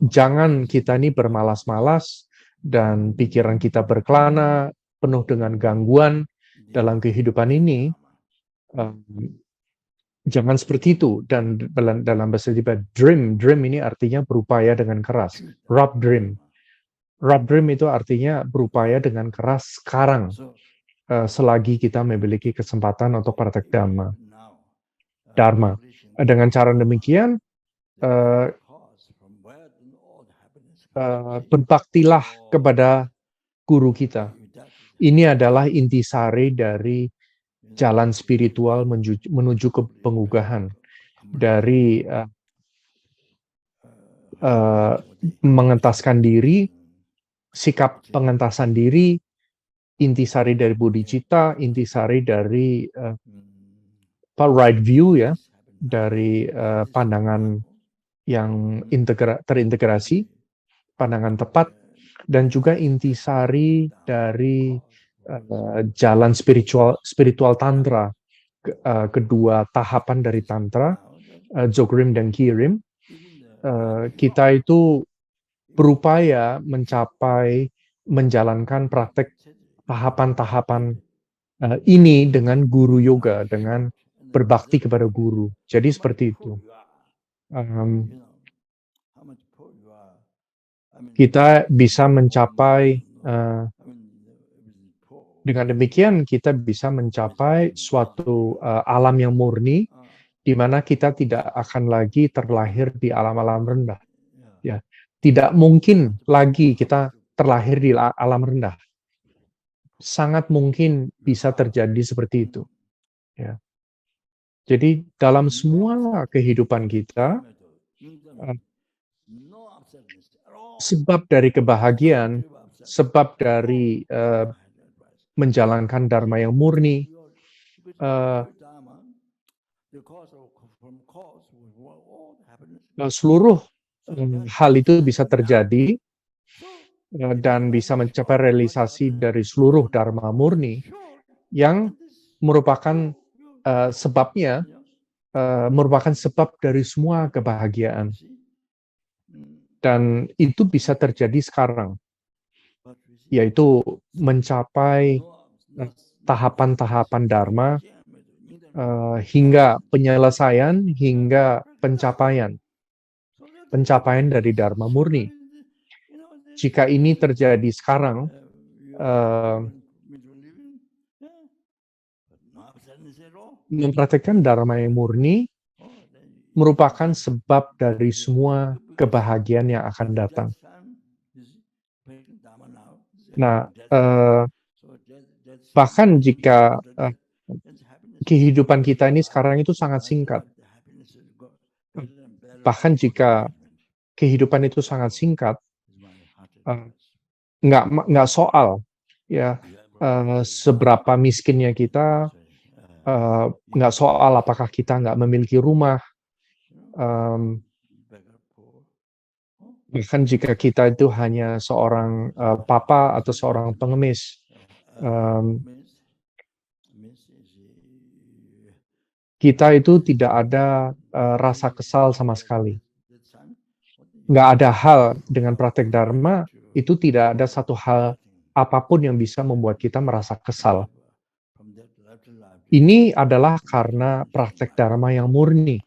jangan kita ini bermalas-malas dan pikiran kita berkelana, penuh dengan gangguan dalam kehidupan ini. Jangan seperti itu. Dan dalam bahasa Tibet, dream ini artinya berupaya dengan keras. Rob dream itu artinya berupaya dengan keras sekarang, selagi kita memiliki kesempatan untuk praktek Dharma. Dengan cara demikian, berbaktilah kepada guru kita. Ini adalah intisari dari jalan spiritual menuju ke pengugahan, dari mengentaskan diri, sikap pengentasan diri, intisari dari bodhicitta, intisari dari right view, ya, dari pandangan yang terintegrasi, pandangan tepat, dan juga intisari dari jalan spiritual tantra, kedua tahapan dari tantra, Dzogrim dan Kirim. Kita itu berupaya menjalankan praktek tahapan-tahapan ini dengan guru yoga, dengan berbakti kepada guru. Jadi seperti itu. Kita bisa mencapai, dengan demikian kita bisa mencapai suatu alam yang murni, di mana kita tidak akan lagi terlahir di alam-alam rendah. Ya, tidak mungkin lagi kita terlahir di alam rendah. Sangat mungkin bisa terjadi seperti itu. Ya. Jadi dalam semua kehidupan kita, sebab dari kebahagiaan, sebab dari menjalankan dharma yang murni, seluruh hal itu bisa terjadi dan bisa mencapai realisasi dari seluruh dharma murni yang merupakan sebabnya, merupakan sebab dari semua kebahagiaan. Dan itu bisa terjadi sekarang, yaitu mencapai tahapan-tahapan dharma hingga penyelesaian, hingga pencapaian dari dharma murni. Jika ini terjadi sekarang, mempraktikkan dharma yang murni merupakan sebab dari semua kebahagiaan yang akan datang. Nah, bahkan jika kehidupan kita ini sekarang itu sangat singkat, bahkan jika kehidupan itu sangat singkat, nggak soal, ya, seberapa miskinnya kita, nggak soal apakah kita nggak memiliki rumah, bahkan jika kita itu hanya seorang papa atau seorang pengemis, kita itu tidak ada rasa kesal sama sekali. Nggak ada hal dengan praktek dharma, itu tidak ada satu hal apapun yang bisa membuat kita merasa kesal. Ini adalah karena praktek dharma yang murni,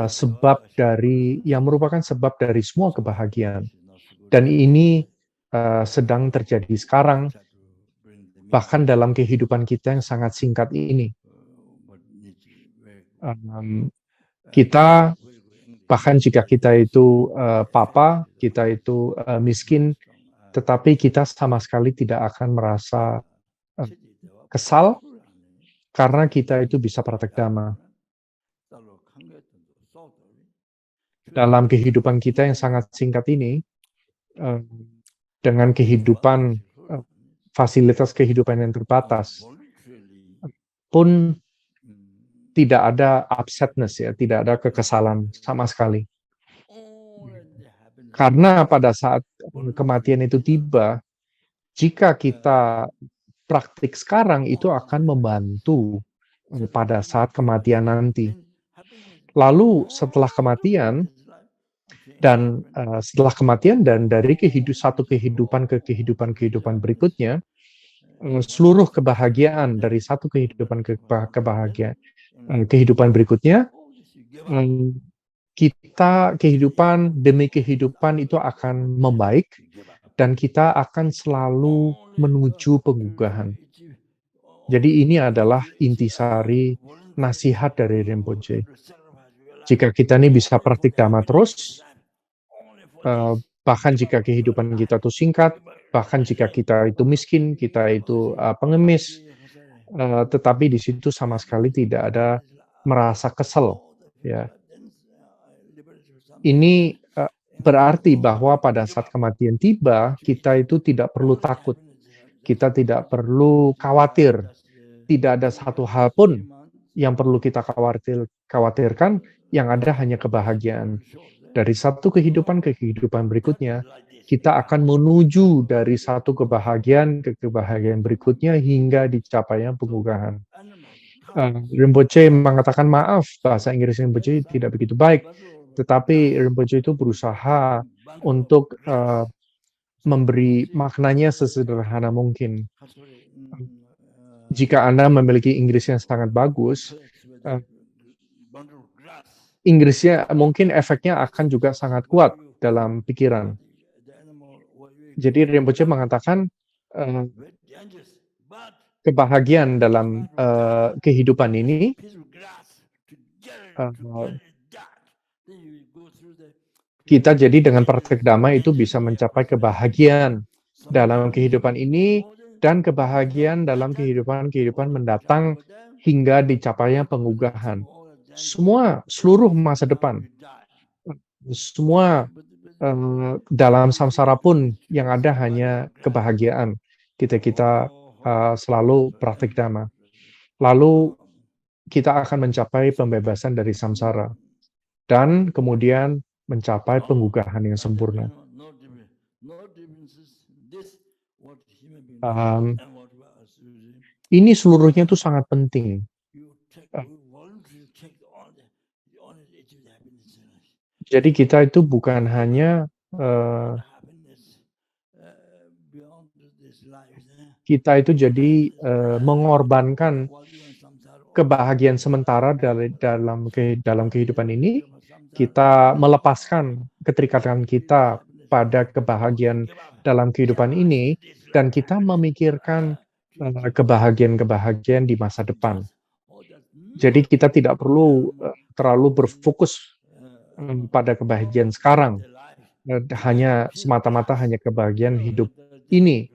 sebab dari yang merupakan sebab dari semua kebahagiaan. Dan ini sedang terjadi sekarang, bahkan dalam kehidupan kita yang sangat singkat ini. Kita, bahkan jika kita itu papa, kita itu miskin, tetapi kita sama sekali tidak akan merasa kesal karena kita itu bisa praktek dhamma. Dalam kehidupan kita yang sangat singkat ini, dengan kehidupan, fasilitas kehidupan yang terbatas, pun tidak ada upsetness, ya, tidak ada kekesalan sama sekali. Karena pada saat kematian itu tiba, jika kita praktik sekarang, itu akan membantu pada saat kematian nanti. Lalu setelah kematian, Dan setelah kematian dan dari satu kehidupan ke kehidupan berikutnya, seluruh kebahagiaan dari satu kehidupan ke kehidupan berikutnya, kehidupan demi kehidupan itu akan membaik dan kita akan selalu menuju pengugahan. Jadi ini adalah intisari nasihat dari Rinpoche. Jika kita ini bisa praktik Dhamma terus, bahkan jika kehidupan kita itu singkat, bahkan jika kita itu miskin, kita itu pengemis, tetapi di situ sama sekali tidak ada merasa kesel, ya. Ini berarti bahwa pada saat kematian tiba, kita itu tidak perlu takut, kita tidak perlu khawatir, tidak ada satu hal pun yang perlu kita khawatirkan, yang ada hanya kebahagiaan. Dari satu kehidupan ke kehidupan berikutnya, kita akan menuju dari satu kebahagiaan ke kebahagiaan berikutnya hingga dicapainya pengugahan. Rinpoche mengatakan maaf, bahasa Inggris Rinpoche tidak begitu baik, tetapi Rinpoche itu berusaha untuk memberi maknanya sesederhana mungkin. Jika Anda memiliki Inggris yang sangat bagus, Inggrisnya mungkin efeknya akan juga sangat kuat dalam pikiran. Jadi Rinpoche mengatakan kebahagiaan dalam kehidupan ini kita jadi dengan praktek Dhamma itu bisa mencapai kebahagiaan dalam kehidupan ini dan kebahagiaan dalam kehidupan mendatang hingga dicapainya pengugahan. Seluruh masa depan, semua dalam samsara pun yang ada hanya kebahagiaan. Kita selalu praktik Dhamma. Lalu kita akan mencapai pembebasan dari samsara dan kemudian mencapai penggugahan yang sempurna. Ini seluruhnya itu sangat penting. Jadi kita itu bukan hanya kita itu jadi mengorbankan kebahagiaan sementara dalam kehidupan ini, kita melepaskan keterikatan kita pada kebahagiaan dalam kehidupan ini, dan kita memikirkan kebahagiaan di masa depan. Jadi kita tidak perlu terlalu berfokus pada kebahagiaan sekarang, hanya semata-mata hanya kebahagiaan hidup ini.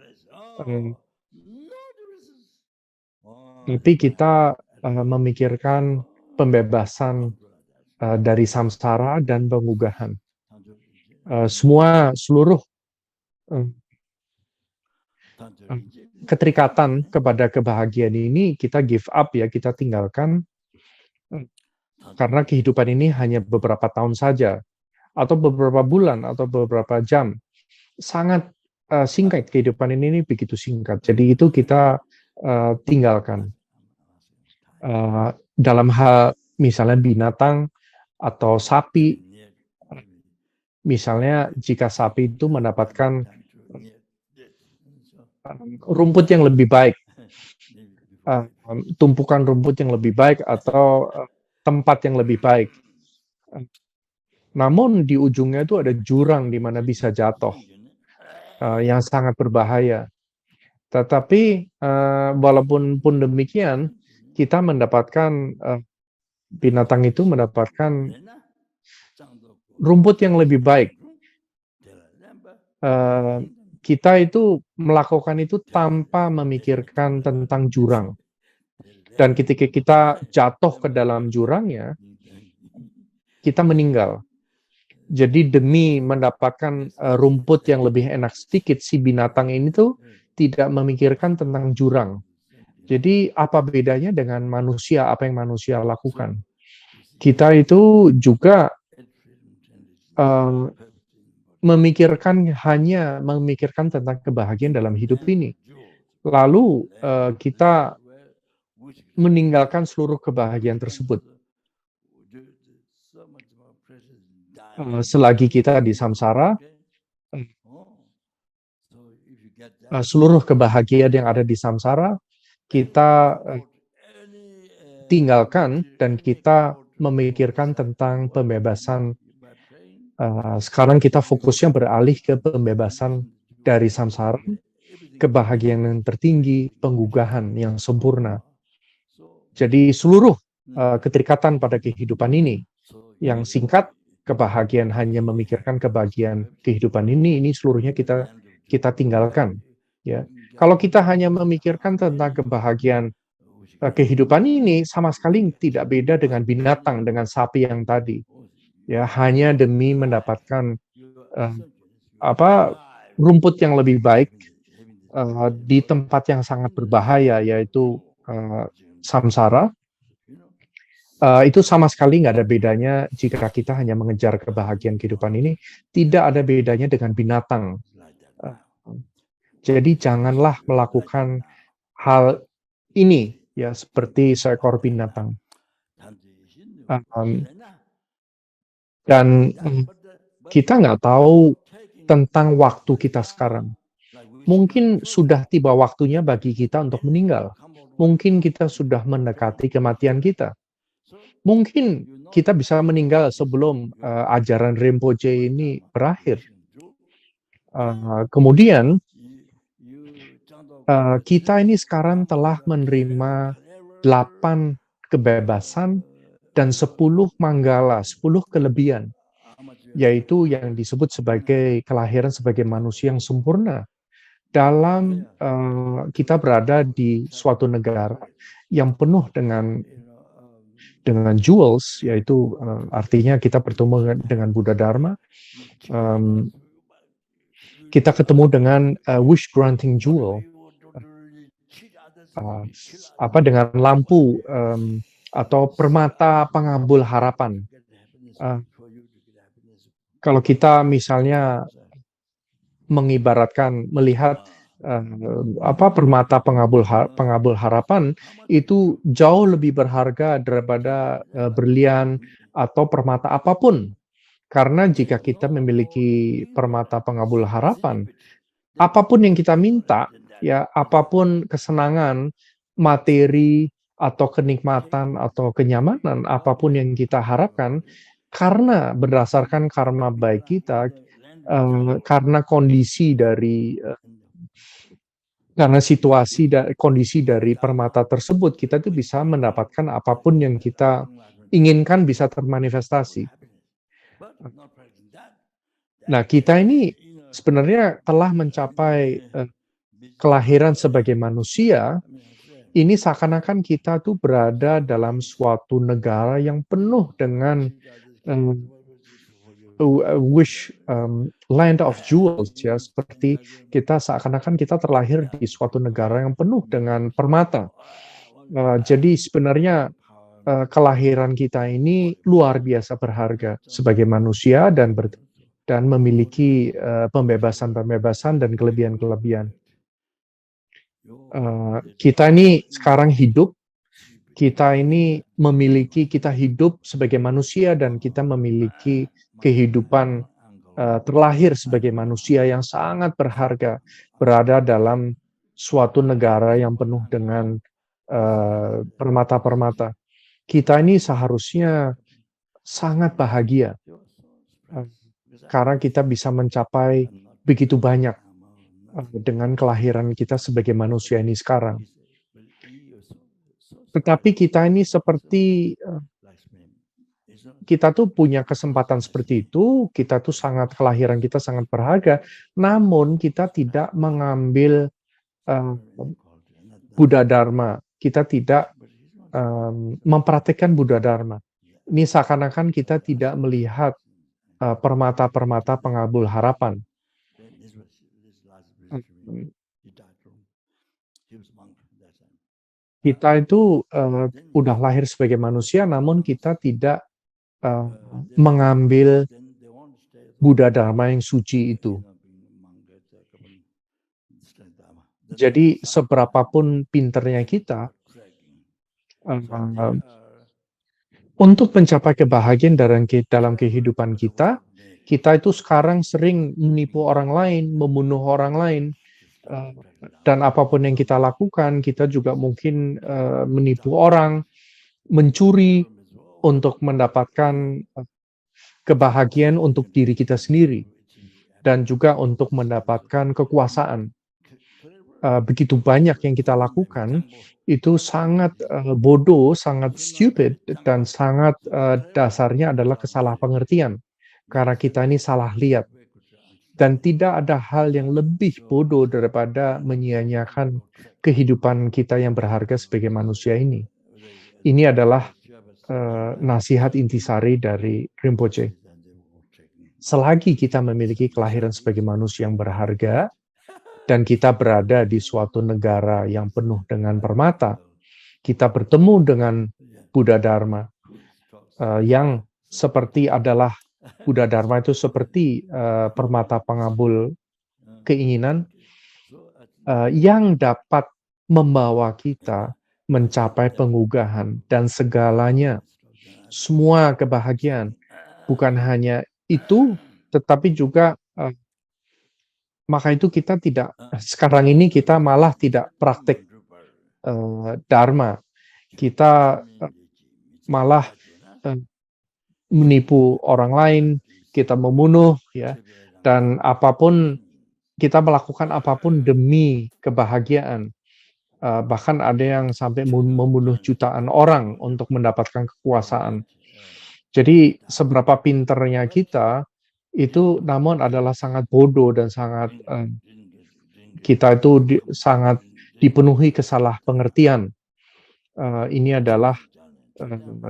Tapi kita memikirkan pembebasan dari samsara dan pengugahan. Seluruh keterikatan kepada kebahagiaan ini kita give up, ya, kita tinggalkan, karena kehidupan ini hanya beberapa tahun saja, atau beberapa bulan, atau beberapa jam. Sangat singkat, kehidupan ini begitu singkat. Jadi itu kita tinggalkan. Dalam hal misalnya binatang atau sapi, misalnya jika sapi itu mendapatkan rumput yang lebih baik, tumpukan rumput yang lebih baik, atau tempat yang lebih baik, namun di ujungnya itu ada jurang di mana bisa jatuh, yang sangat berbahaya. Tetapi walaupun pun demikian, kita mendapatkan binatang itu mendapatkan rumput yang lebih baik. Kita itu melakukan itu tanpa memikirkan tentang jurang. Dan ketika kita jatuh ke dalam jurangnya, kita meninggal. Jadi demi mendapatkan rumput yang lebih enak sedikit, si binatang ini tuh tidak memikirkan tentang jurang. Jadi apa bedanya dengan manusia, apa yang manusia lakukan? Kita itu juga hanya memikirkan tentang kebahagiaan dalam hidup ini. Lalu kita meninggalkan seluruh kebahagiaan tersebut. selagi kita di samsara, seluruh kebahagiaan yang ada di samsara, kita tinggalkan dan kita memikirkan tentang pembebasan. Sekarang kita fokusnya beralih ke pembebasan dari samsara, kebahagiaan yang tertinggi, penggugahan yang sempurna. Jadi seluruh keterikatan pada kehidupan ini, yang singkat, kebahagiaan hanya memikirkan kebahagiaan kehidupan ini seluruhnya kita tinggalkan. Ya, kalau kita hanya memikirkan tentang kebahagiaan kehidupan ini, sama sekali tidak beda dengan binatang, dengan sapi yang tadi. Ya, hanya demi mendapatkan rumput yang lebih baik di tempat yang sangat berbahaya, yaitu samsara. Itu sama sekali nggak ada bedanya jika kita hanya mengejar kebahagiaan kehidupan ini, tidak ada bedanya dengan binatang. Jadi janganlah melakukan hal ini ya seperti seekor binatang. Dan kita nggak tahu tentang waktu kita sekarang. Mungkin sudah tiba waktunya bagi kita untuk meninggal. Mungkin kita sudah mendekati kematian kita. Mungkin kita bisa meninggal sebelum ajaran Rinpoche ini berakhir. Kemudian kita ini sekarang telah menerima 8 kebebasan dan 10 manggala, 10 kelebihan, yaitu yang disebut sebagai kelahiran sebagai manusia yang sempurna. Dalam kita berada di suatu negara yang penuh dengan jewels, yaitu artinya kita bertemu dengan Buddha Dharma, kita ketemu dengan wish granting jewel, dengan lampu atau permata pengabul harapan. Kalau kita misalnya melihat permata pengabul harapan itu jauh lebih berharga daripada berlian atau permata apapun. Karena jika kita memiliki permata pengabul harapan, apapun yang kita minta, ya apapun kesenangan, materi atau kenikmatan atau kenyamanan, apapun yang kita harapkan, karena berdasarkan karma baik kita, karena situasi dan kondisi dari permata tersebut, kita tuh bisa mendapatkan apapun yang kita inginkan bisa termanifestasi. Nah, kita ini sebenarnya telah mencapai kelahiran sebagai manusia. Ini seakan-akan kita tuh berada dalam suatu negara yang penuh dengan land of jewels, ya, seperti kita seakan-akan kita terlahir di suatu negara yang penuh dengan permata. Jadi sebenarnya kelahiran kita ini luar biasa berharga sebagai manusia dan memiliki pembebasan dan kelebihan-kelebihan. Kita ini sekarang hidup, kita hidup sebagai manusia dan kita memiliki kehidupan terlahir sebagai manusia yang sangat berharga, berada dalam suatu negara yang penuh dengan permata-permata. Kita ini seharusnya sangat bahagia karena kita bisa mencapai begitu banyak dengan kelahiran kita sebagai manusia ini sekarang. Tetapi kita ini seperti kita tuh punya kesempatan seperti itu, kita tuh kelahiran kita sangat berharga, namun kita tidak mengambil Buddha Dharma, kita tidak mempraktekkan Buddha Dharma. Ini seakan-akan kita tidak melihat permata-permata pengabul harapan. Kita itu udah lahir sebagai manusia, namun kita tidak mengambil Buddha Dharma yang suci itu. Jadi seberapapun pinternya kita, Untuk mencapai kebahagiaan dalam kehidupan kita, kita itu sekarang sering menipu orang lain, membunuh orang lain, dan apapun yang kita lakukan, kita juga mungkin menipu orang, mencuri untuk mendapatkan kebahagiaan untuk diri kita sendiri, dan juga untuk mendapatkan kekuasaan. Begitu banyak yang kita lakukan, itu sangat bodoh, sangat stupid, dan sangat dasarnya adalah kesalahpengertian. Karena kita ini salah lihat. Dan tidak ada hal yang lebih bodoh daripada menyia-nyiakan kehidupan kita yang berharga sebagai manusia ini. Ini adalah nasihat intisari dari Rinpoche. Selagi kita memiliki kelahiran sebagai manusia yang berharga, dan kita berada di suatu negara yang penuh dengan permata, kita bertemu dengan Buddha Dharma, yang seperti adalah Buddha Dharma itu seperti permata pengabul keinginan yang dapat membawa kita mencapai pengugahan dan segalanya, semua kebahagiaan. Bukan hanya itu, tetapi juga maka itu kita tidak, sekarang ini kita malah tidak praktek Dharma. Kita malah menipu orang lain, kita membunuh, ya, dan apapun, kita melakukan apapun demi kebahagiaan. Bahkan ada yang sampai membunuh jutaan orang untuk mendapatkan kekuasaan. Jadi seberapa pinternya kita, itu namun adalah sangat bodoh dan sangat kita itu sangat dipenuhi kesalahpengertian. Ini adalah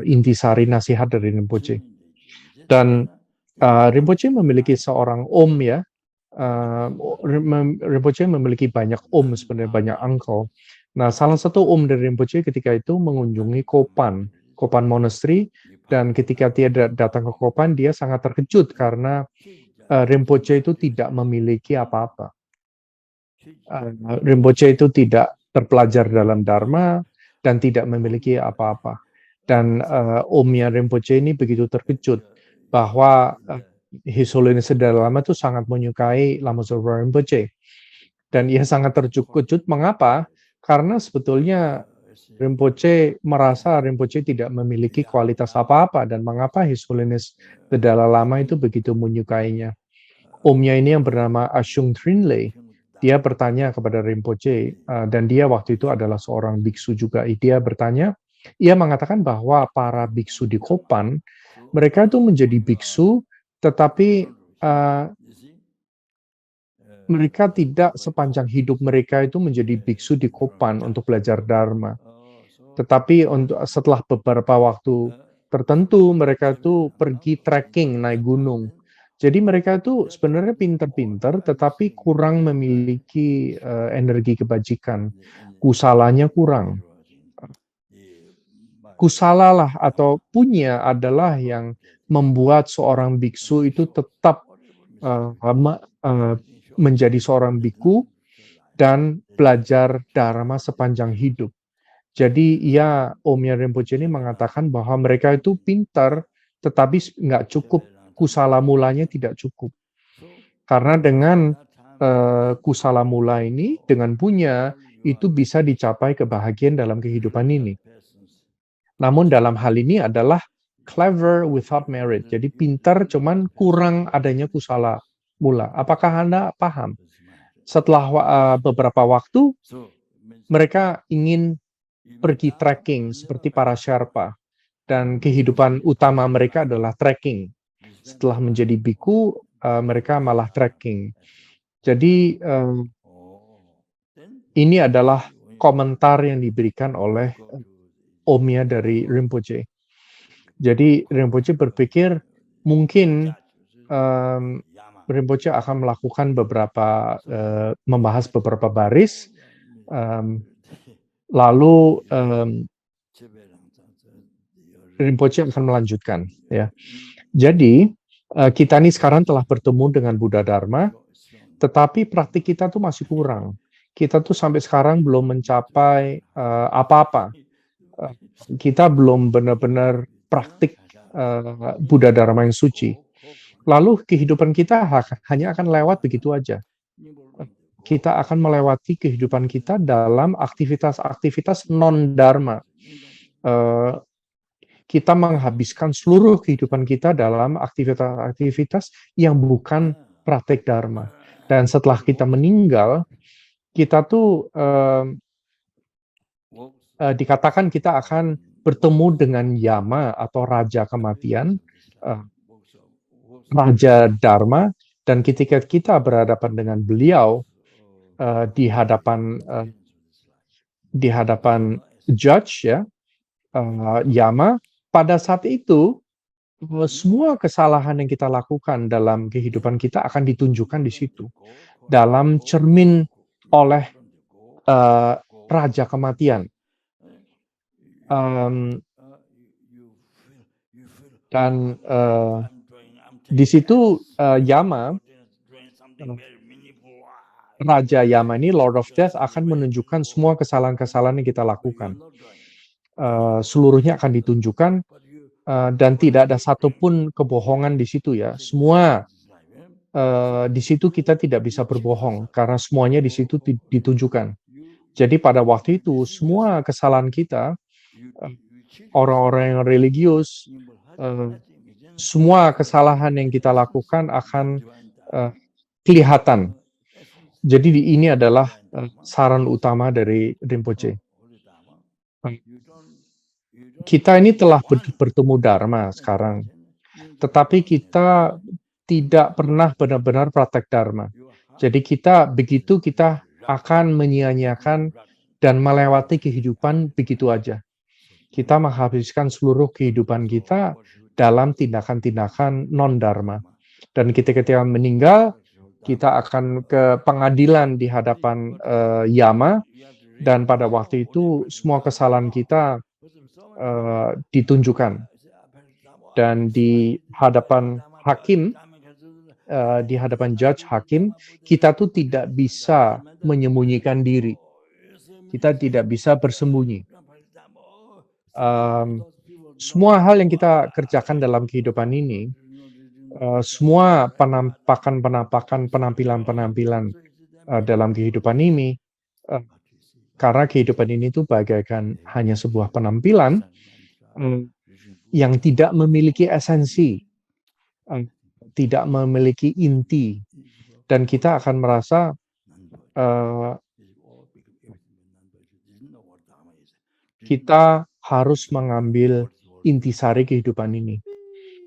intisari nasihat dari Rinpoche. Dan Rinpoche memiliki seorang om, ya. Rinpoche memiliki banyak om, sebenarnya banyak uncle. Nah, salah satu om dari Rinpoche ketika itu mengunjungi Kopan Monastery, dan ketika dia datang ke Kopan, dia sangat terkejut karena Rinpoche itu tidak memiliki apa-apa. Rinpoche itu tidak terpelajar dalam Dharma dan tidak memiliki apa-apa. Dan omnya Rinpoche ini begitu terkejut bahwa His Holiness Dalai Lama itu sangat menyukai Lama Zopa Rinpoche. Dan ia sangat terkejut. Mengapa? Karena sebetulnya Rinpoche merasa Rinpoche tidak memiliki kualitas apa-apa, dan mengapa His Holiness the Dalai Lama itu begitu menyukainya. Omnya ini yang bernama Ashung Trinley, dia bertanya kepada Rinpoche, dan dia waktu itu adalah seorang biksu juga. Dia bertanya, ia mengatakan bahwa para biksu di Kopan, mereka itu menjadi biksu, tetapi mereka tidak sepanjang hidup mereka itu menjadi biksu di Kopan untuk belajar Dharma. Tetapi setelah beberapa waktu tertentu, mereka itu pergi trekking, naik gunung. Jadi mereka itu sebenarnya pintar-pintar, tetapi kurang memiliki energi kebajikan. Kusalanya kurang. Kusala lah atau punya adalah yang membuat seorang biksu itu tetap menjadi seorang biku dan belajar Dharma sepanjang hidup. Jadi Omnya Rinpoche ini mengatakan bahwa mereka itu pintar, tetapi nggak cukup, kusala mulanya tidak cukup. Karena dengan kusala mula ini, dengan punya, itu bisa dicapai kebahagiaan dalam kehidupan ini. Namun dalam hal ini adalah clever without merit. Jadi pintar, cuman kurang adanya kusala mula. Apakah Anda paham? Setelah beberapa waktu, mereka ingin pergi trekking seperti para Sherpa, dan kehidupan utama mereka adalah trekking. Setelah menjadi biku, mereka malah trekking. Jadi ini adalah komentar yang diberikan oleh omnya dari Rinpoche. Jadi Rinpoche berpikir mungkin Rinpoche akan melakukan membahas beberapa baris, lalu Rinpoche akan melanjutkan, ya. Jadi kita ini sekarang telah bertemu dengan Buddha Dharma, tetapi praktik kita tuh masih kurang. Kita tuh sampai sekarang belum mencapai apa-apa. Kita belum benar-benar praktik Buddha Dharma yang suci. Lalu kehidupan kita hanya akan lewat begitu aja. Kita akan melewati kehidupan kita dalam aktivitas-aktivitas non-dharma. Kita menghabiskan seluruh kehidupan kita dalam aktivitas-aktivitas yang bukan praktek dharma. Dan setelah kita meninggal, kita tuh dikatakan kita akan bertemu dengan Yama atau Raja Kematian, Raja Dharma, dan ketika kita berhadapan dengan beliau di hadapan judge ya, Yama, pada saat itu semua kesalahan yang kita lakukan dalam kehidupan kita akan ditunjukkan di situ dalam cermin oleh Raja Kematian. Dan di situ Yama, Raja Yama ini, Lord of Death, akan menunjukkan semua kesalahan-kesalahan yang kita lakukan. Seluruhnya akan ditunjukkan dan tidak ada satupun kebohongan di situ ya. Semua di situ kita tidak bisa berbohong karena semuanya di situ ditunjukkan. Jadi pada waktu itu semua kesalahan kita, orang-orang yang religius, semua kesalahan yang kita lakukan akan kelihatan. Jadi ini adalah saran utama dari Rinpoche. Kita ini telah bertemu Dharma sekarang, tetapi kita tidak pernah benar-benar praktek Dharma. Jadi kita akan menyia-nyiakan dan melewati kehidupan begitu aja. Kita menghabiskan seluruh kehidupan kita dalam tindakan-tindakan non-dharma. Dan ketika meninggal, kita akan ke pengadilan di hadapan Yama, dan pada waktu itu semua kesalahan kita ditunjukkan. Dan di hadapan hakim, di hadapan judge hakim, kita tuh tidak bisa menyembunyikan diri. Kita tidak bisa bersembunyi. Semua hal yang kita kerjakan dalam kehidupan ini, semua penampakan, penampilan-penampilan dalam kehidupan ini, karena kehidupan ini tuh bagaikan hanya sebuah penampilan yang tidak memiliki esensi, tidak memiliki inti, dan kita akan merasa kita harus mengambil intisari kehidupan ini.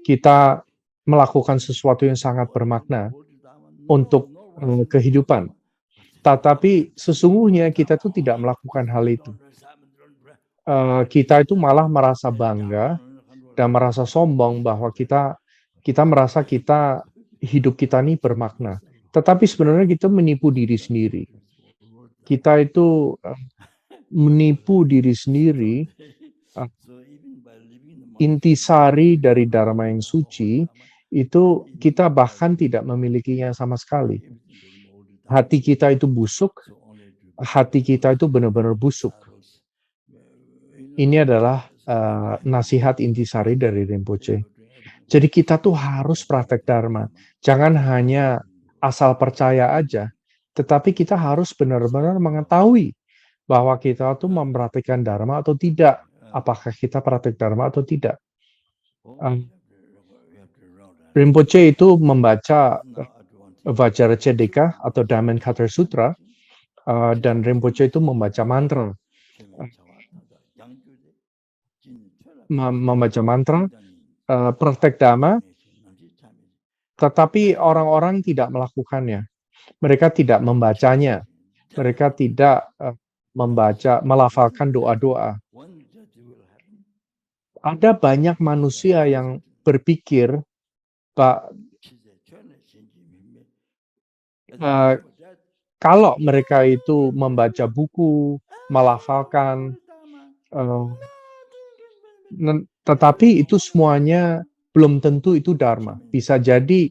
Kita melakukan sesuatu yang sangat bermakna untuk kehidupan. Tetapi sesungguhnya kita tuh tidak melakukan hal itu. Kita itu malah merasa bangga dan merasa sombong bahwa kita merasa hidup kita ini bermakna. Tetapi sebenarnya kita menipu diri sendiri. Kita itu menipu diri sendiri. Intisari dari Dharma yang suci itu kita bahkan tidak memilikinya sama sekali. Hati kita itu busuk, hati kita itu benar-benar busuk. Ini adalah nasihat intisari dari Rinpoche. Jadi kita tuh harus praktek Dharma. Jangan hanya asal percaya aja, tetapi kita harus benar-benar mengetahui bahwa kita tuh mempraktikkan Dharma atau tidak. Apakah kita praktek Dharma atau tidak. Rinpoche itu membaca Vajracchedika atau Diamond Cutter Sutra, dan Rinpoche itu membaca mantra. Praktek Dhamma, tetapi orang-orang tidak melakukannya. Mereka tidak membacanya. Mereka tidak melafalkan doa-doa. Ada banyak manusia yang berpikir, kalau mereka itu membaca buku, melafalkan, tetapi itu semuanya belum tentu itu Dharma. Bisa jadi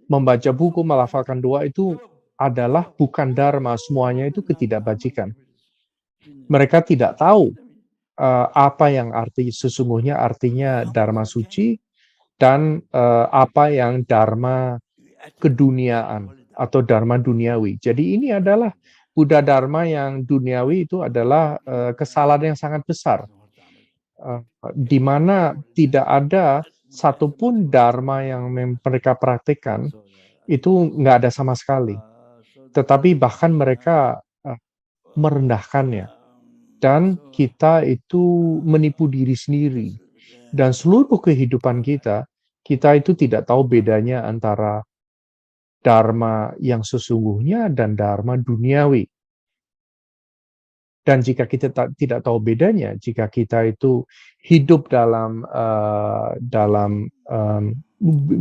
membaca buku, melafalkan doa itu adalah bukan Dharma, semuanya itu ketidakbajikan. Mereka tidak tahu apa yang sesungguhnya artinya Dharma suci dan apa yang Dharma keduniaan atau Dharma duniawi. Jadi ini adalah Buddha Dharma yang duniawi itu adalah kesalahan yang sangat besar, di mana tidak ada satupun Dharma yang mereka praktikkan itu nggak ada sama sekali. Tetapi bahkan mereka merendahkannya. Dan kita itu menipu diri sendiri. Dan seluruh kehidupan kita itu tidak tahu bedanya antara Dharma yang sesungguhnya dan Dharma duniawi. Dan jika kita tidak tahu bedanya, jika kita itu hidup dalam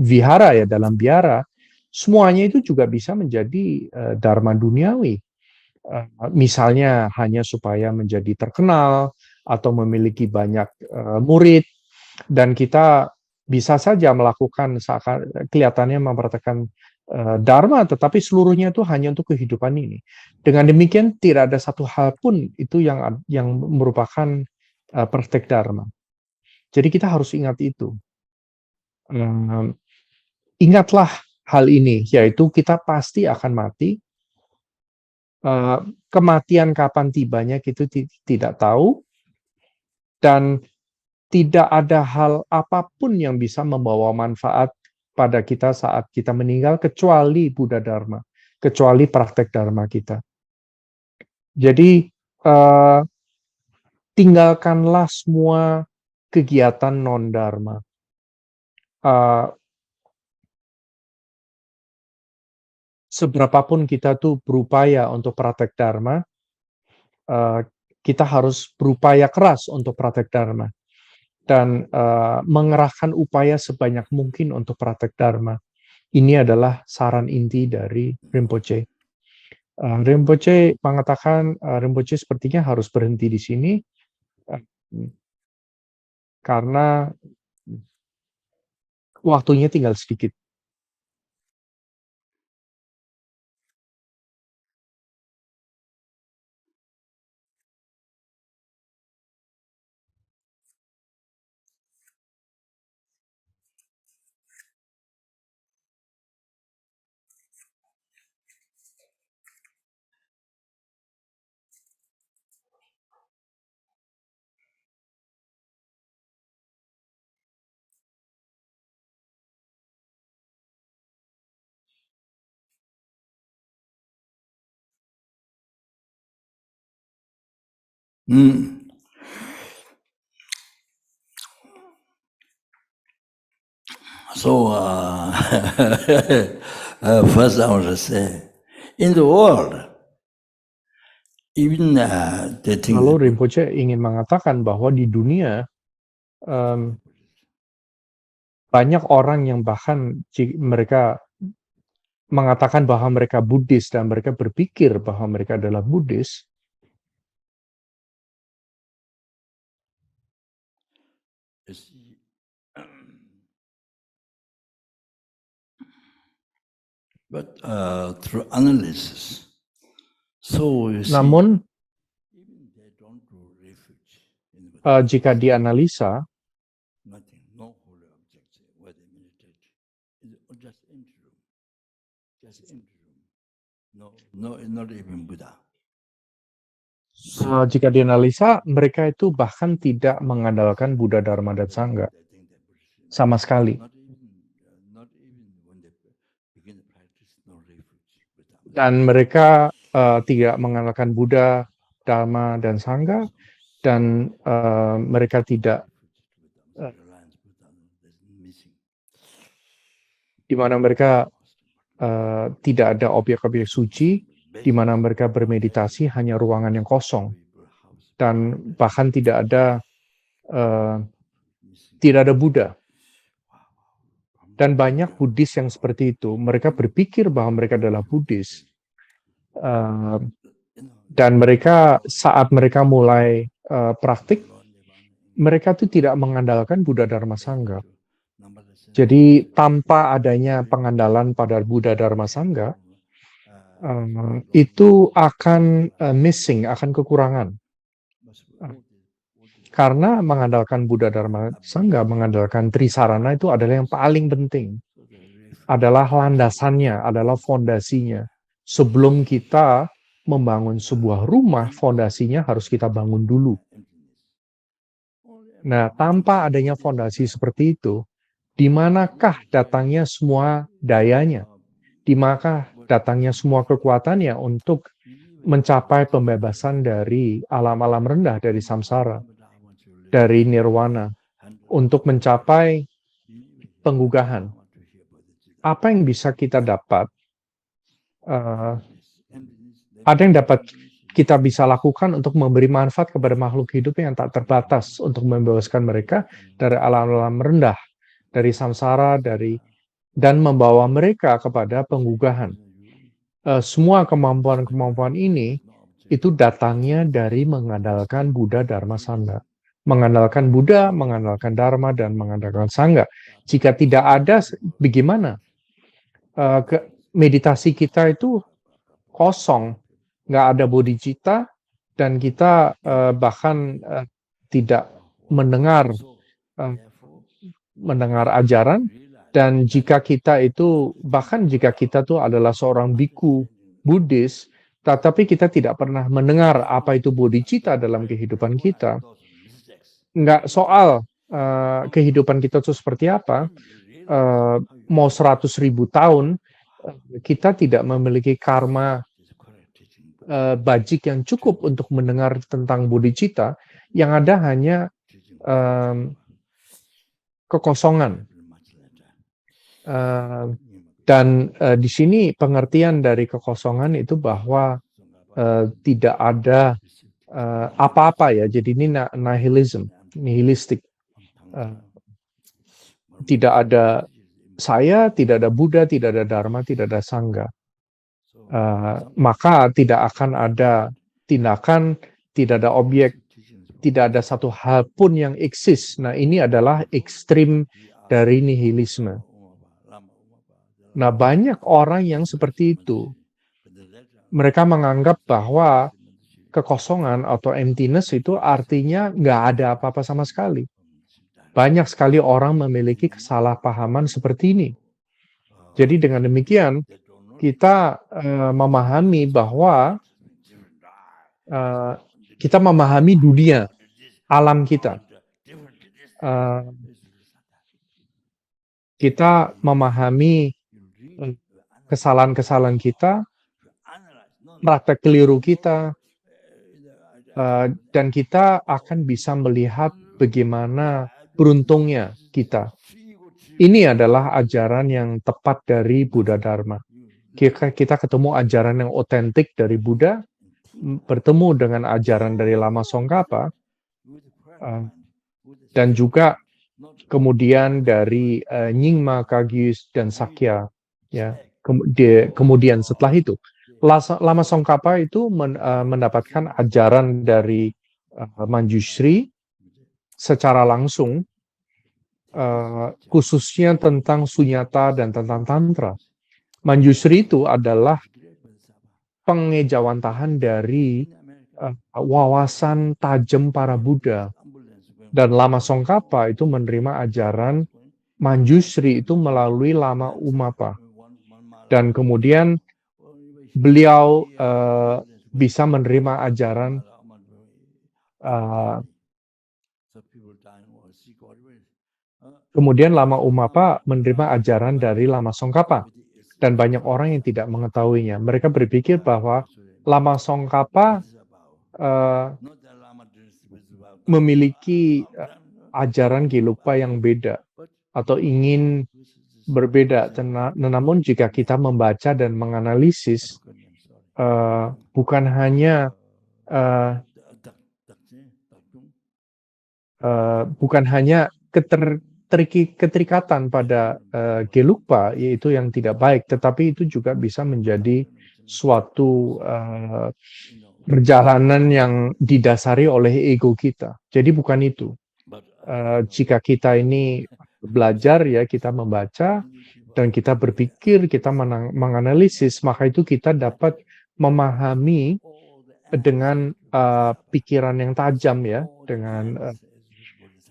vihara ya, dalam biara, semuanya itu juga bisa menjadi Dharma duniawi. Misalnya hanya supaya menjadi terkenal atau memiliki banyak murid, dan kita bisa saja melakukan kelihatannya mempraktekkan Dharma, tetapi seluruhnya itu hanya untuk kehidupan ini. Dengan demikian tidak ada satu hal pun itu yang merupakan praktek Dharma. Jadi kita harus ingat itu. Ingatlah hal ini, yaitu kita pasti akan mati. Kematian kapan tibanya kita tidak tahu, dan tidak ada hal apapun yang bisa membawa manfaat pada kita saat kita meninggal kecuali Buddha Dharma, kecuali praktek Dharma kita. Jadi tinggalkanlah semua kegiatan non-Dharma. Seberapapun kita tuh berupaya untuk praktek Dharma, kita harus berupaya keras untuk praktek Dharma dan mengerahkan upaya sebanyak mungkin untuk praktek Dharma. Ini adalah saran inti dari Rinpoche. Rinpoche mengatakan Rinpoche sepertinya harus berhenti di sini karena waktunya tinggal sedikit. So, first I want to say, in the world, even the thing. Lalu Rinpoche ingin mengatakan bahwa di dunia banyak orang yang bahkan mereka mengatakan bahwa mereka Buddhis dan mereka berpikir bahwa mereka adalah Buddhis. But through analysis, so you see, Namun jika dianalisa, nothing, no holy object where they meditate, just empty room, no, not even Buddha. Jika dianalisa, mereka itu bahkan tidak mengandalkan Buddha, Dharma, dan Sangha sama sekali. Dan mereka tidak mengandalkan Buddha, Dharma, dan Sangha, dan mereka tidak di mana mereka tidak ada objek-objek suci, di mana mereka bermeditasi hanya ruangan yang kosong, dan bahkan tidak ada Buddha. Dan banyak Buddhis yang seperti itu. Mereka berpikir bahwa mereka adalah Buddhis. Dan mereka saat mereka mulai praktik, mereka itu tidak mengandalkan Buddha, Dharma, Sangha. Jadi tanpa adanya pengandalan pada Buddha, Dharma, Sangha, itu akan missing, akan kekurangan. Karena mengandalkan Buddha Dharma Sangha, mengandalkan Trisarana itu adalah yang paling penting. Adalah landasannya, adalah fondasinya. Sebelum kita membangun sebuah rumah, fondasinya harus kita bangun dulu. Nah, tanpa adanya fondasi seperti itu, di manakah datangnya semua dayanya? Di manakah datangnya semua kekuatannya untuk mencapai pembebasan dari alam-alam rendah, dari samsara, dari nirwana, untuk mencapai penggugahan? Apa yang bisa kita dapat? Ada yang dapat kita bisa lakukan untuk memberi manfaat kepada makhluk hidup yang tak terbatas untuk membebaskan mereka dari alam-alam rendah, dari samsara, dan membawa mereka kepada penggugahan. Semua kemampuan-kemampuan ini itu datangnya dari mengandalkan Buddha, Dharma, Sangha. Mengandalkan Buddha, mengandalkan Dharma, dan mengandalkan Sangha. Jika tidak ada, bagaimana? Meditasi kita itu kosong, nggak ada bodhicitta, dan kita bahkan tidak mendengar ajaran. Dan jika kita itu, bahkan jika kita tuh adalah seorang biku Buddhis, tetapi kita tidak pernah mendengar apa itu bodhicitta dalam kehidupan kita, nggak soal kehidupan kita itu seperti apa, mau 100.000 tahun, kita tidak memiliki karma bajik yang cukup untuk mendengar tentang bodhicitta, yang ada hanya kekosongan. Dan di sini pengertian dari kekosongan itu bahwa tidak ada apa-apa ya. Jadi ini nihilistik. Tidak ada saya, tidak ada Buddha, tidak ada Dharma, tidak ada Sangha. Maka tidak akan ada tindakan, tidak ada objek, tidak ada satu hal pun yang eksis. Nah, ini adalah ekstrim dari nihilisme. Nah, banyak orang yang seperti itu. Mereka menganggap bahwa kekosongan atau emptiness itu artinya nggak ada apa-apa sama sekali. Banyak sekali orang memiliki kesalahpahaman seperti ini. Jadi dengan demikian, kita memahami bahwa kita memahami dunia, alam kita. Kita memahami kesalahan-kesalahan kita, praktek keliru kita, dan kita akan bisa melihat bagaimana beruntungnya kita. Ini adalah ajaran yang tepat dari Buddha Dharma. Kita ketemu ajaran yang otentik dari Buddha, bertemu dengan ajaran dari Lama Tsongkhapa, dan juga kemudian dari Nyingma, Kagyu, dan Sakya. Ya, kemudian setelah itu, Lama Tsongkhapa itu mendapatkan ajaran dari Manjushri secara langsung, khususnya tentang sunyata dan tentang tantra. Manjushri itu adalah pengejawantahan dari wawasan tajam para Buddha. Dan Lama Tsongkhapa itu menerima ajaran Manjushri itu melalui Lama Umapa. Dan kemudian beliau bisa menerima ajaran kemudian Lama Umapa menerima ajaran dari Lama Tsongkhapa. Dan banyak orang yang tidak mengetahuinya. Mereka berpikir bahwa Lama Tsongkhapa memiliki ajaran Gelugpa yang beda atau ingin berbeda. Namun jika kita membaca dan menganalisis, bukan hanya keterikatan pada Gelugpa, yaitu yang tidak baik, tetapi itu juga bisa menjadi suatu perjalanan yang didasari oleh ego kita. Jadi bukan itu. Jika kita ini belajar, ya kita membaca dan kita berpikir, kita menganalisis, maka itu kita dapat memahami dengan pikiran yang tajam ya, dengan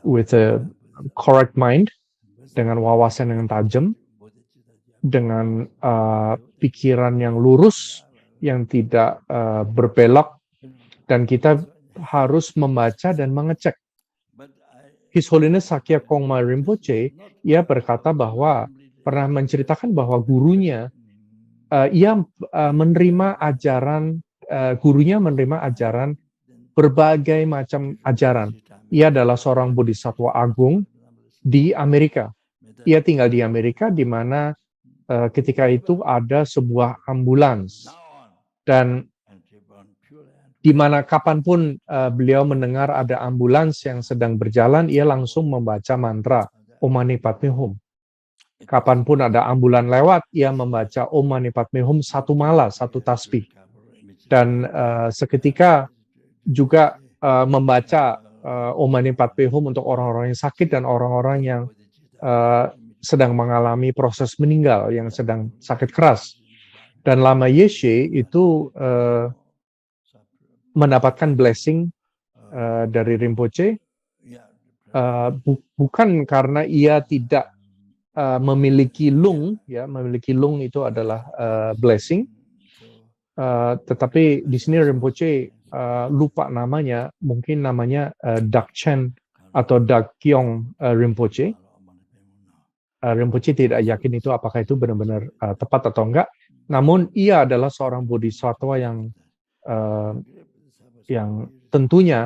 with a correct mind, dengan wawasan yang tajam, dengan pikiran yang lurus, yang tidak berbelok, dan kita harus membaca dan mengecek. His Holiness Sakya Kongma Rinpoche, ia berkata bahwa pernah menceritakan bahwa gurunya, ia menerima ajaran, gurunya menerima ajaran, berbagai macam ajaran. Ia adalah seorang bodhisattva agung di Amerika. Ia tinggal di Amerika, di mana ketika itu ada sebuah ambulans, dan di mana kapanpun beliau mendengar ada ambulans yang sedang berjalan, ia langsung membaca mantra Om Mani Padme Hum. Kapanpun ada ambulan lewat, ia membaca Om Mani Padme Hum satu mala, satu tasbih. Dan seketika juga membaca Om Mani Padme Hum untuk orang-orang yang sakit dan orang-orang yang sedang mengalami proses meninggal, yang sedang sakit keras. Dan Lama Yeshe itu mendapatkan blessing dari Rinpoche, bukan karena ia tidak memiliki lung, ya, memiliki lung itu adalah blessing, tetapi di sini Rinpoche lupa namanya, mungkin namanya Dakchen atau Dakyong Rinpoche. Rinpoche tidak yakin itu apakah itu benar-benar tepat atau enggak. Namun ia adalah seorang bodhisattva yang tentunya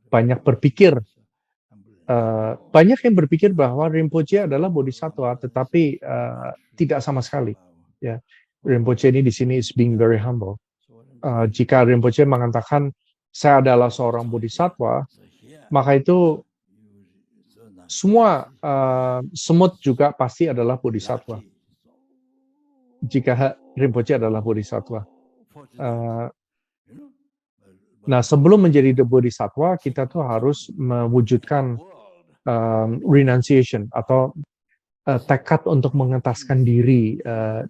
banyak berpikir, banyak yang berpikir bahwa Rinpoche adalah bodhisattva, tetapi tidak sama sekali. Ya, Rinpoche ini di sini is being very humble. Jika Rinpoche mengatakan saya adalah seorang bodhisattva, maka itu semua semut juga pasti adalah bodhisattva. Jika Rinpoche adalah bodhisattva. Nah, sebelum menjadi bodhisattva, kita tuh harus mewujudkan renunciation atau tekad untuk mengentaskan diri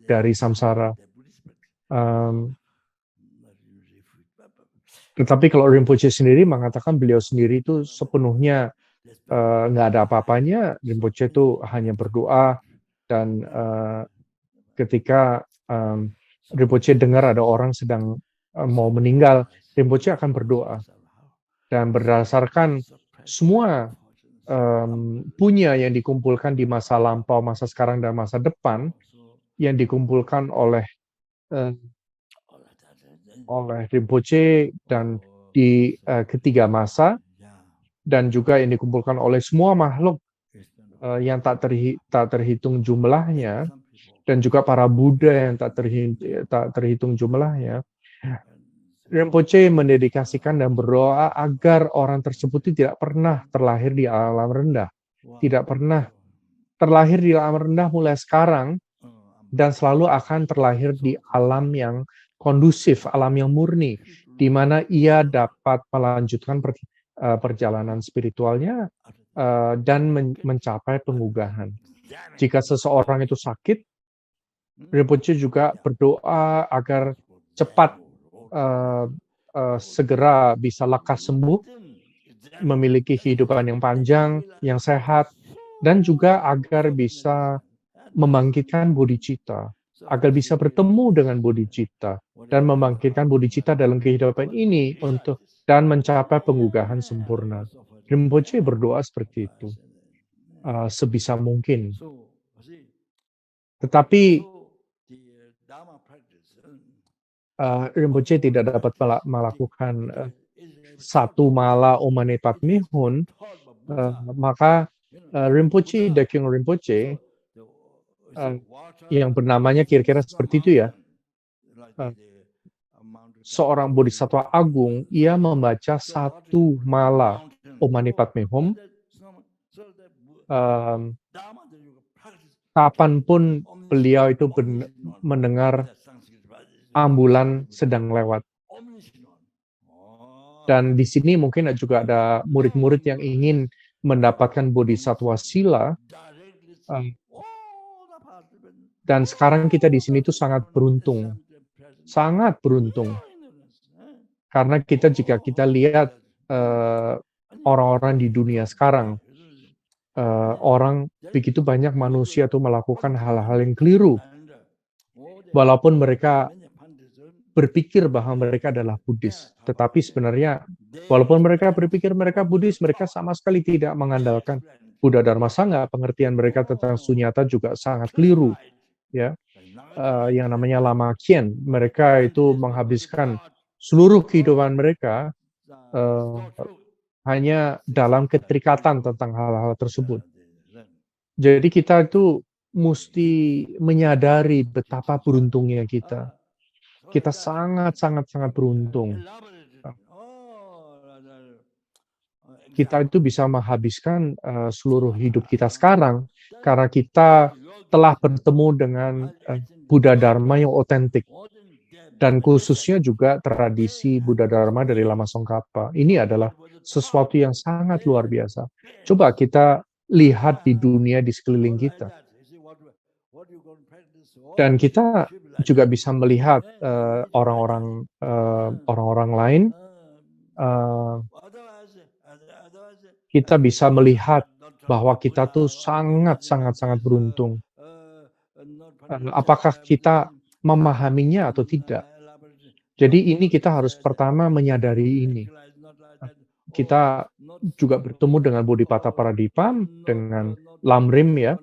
dari samsara. Tetapi kalau Rinpoche sendiri mengatakan beliau sendiri itu sepenuhnya nggak ada apa-apanya. Rinpoche itu hanya berdoa, dan ketika Rinpoche dengar ada orang sedang mau meninggal, Rinpoche akan berdoa. Dan berdasarkan semua punya yang dikumpulkan di masa lampau, masa sekarang, dan masa depan, yang dikumpulkan oleh Rinpoche dan di ketiga masa, dan juga yang dikumpulkan oleh semua makhluk yang tak terhitung jumlahnya, dan juga para Buddha yang tak terhitung jumlahnya. Rinpoche mendedikasikan dan berdoa agar orang tersebut tidak pernah terlahir di alam rendah, tidak pernah terlahir di alam rendah mulai sekarang, dan selalu akan terlahir di alam yang kondusif, alam yang murni, di mana ia dapat melanjutkan perjalanan spiritualnya dan mencapai pengugahan. Jika seseorang itu sakit, Rinpoche juga berdoa agar cepat segera bisa lekas sembuh, memiliki kehidupan yang panjang, yang sehat, dan juga agar bisa membangkitkan bodhicitta, agar bisa bertemu dengan bodhicitta dan membangkitkan bodhicitta dalam kehidupan ini dan mencapai pengugahan sempurna. Rinpoche berdoa seperti itu sebisa mungkin. Tetapi Rinpoche tidak dapat melakukan satu mala Om Mani Padme Hum, maka Rinpoche, Dakyong Rinpoche, yang bernamanya kira-kira seperti itu ya, seorang bodhisattva agung, ia membaca satu mala Om Mani Padme Hum kapanpun beliau itu mendengar ambulan sedang lewat. Dan di sini mungkin juga ada murid-murid yang ingin mendapatkan bodhisattva sila. Dan sekarang kita di sini itu sangat beruntung. Sangat beruntung. Karena jika kita lihat orang-orang di dunia sekarang, orang begitu banyak manusia tuh melakukan hal-hal yang keliru, walaupun mereka berpikir bahwa mereka adalah Buddhis. Tetapi sebenarnya, walaupun mereka berpikir mereka Buddhis, mereka sama sekali tidak mengandalkan Buddha Dharma Sangha. Pengertian mereka tentang sunyata juga sangat keliru. Ya, yang namanya Lama Kien, mereka itu menghabiskan seluruh kehidupan mereka hanya dalam keterikatan tentang hal-hal tersebut. Jadi kita itu mesti menyadari betapa beruntungnya kita. Kita sangat beruntung. Kita itu bisa menghabiskan seluruh hidup kita sekarang karena kita telah bertemu dengan Buddha Dharma yang otentik. Dan khususnya juga tradisi Buddha Dharma dari Lama Tsongkhapa. Ini adalah sesuatu yang sangat luar biasa. Coba kita lihat di dunia di sekeliling kita. Dan kita juga bisa melihat orang-orang lain. Kita bisa melihat bahwa kita tuh sangat beruntung. Apakah kita memahaminya atau tidak? Jadi ini kita harus pertama menyadari ini. Kita juga bertemu dengan Bodhipatta Paradipam, dengan Lamrim ya.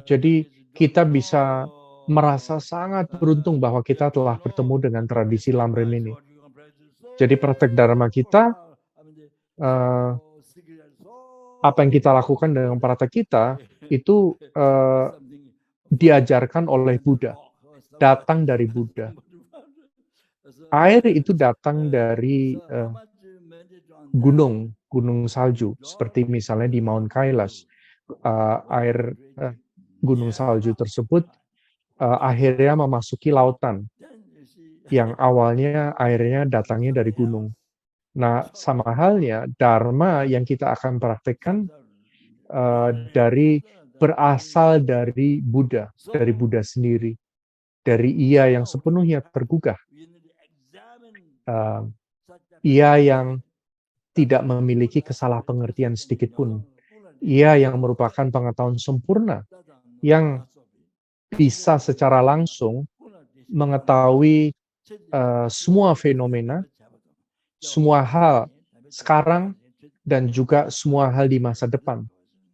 Jadi kita bisa merasa sangat beruntung bahwa kita telah bertemu dengan tradisi Lamrim ini. Jadi praktek Dharma kita, apa yang kita lakukan dengan praktek kita, itu diajarkan oleh Buddha, datang dari Buddha. Air itu datang dari gunung salju, seperti misalnya di Mount Kailash. Air gunung salju tersebut akhirnya memasuki lautan, yang awalnya airnya datangnya dari gunung. Nah, sama halnya Dharma yang kita akan praktekkan berasal dari Buddha sendiri, dari Ia yang sepenuhnya tergugah. Ia yang tidak memiliki kesalah pengertian sedikit pun. Ia yang merupakan pengetahuan sempurna, yang bisa secara langsung mengetahui semua fenomena, semua hal sekarang, dan juga semua hal di masa depan.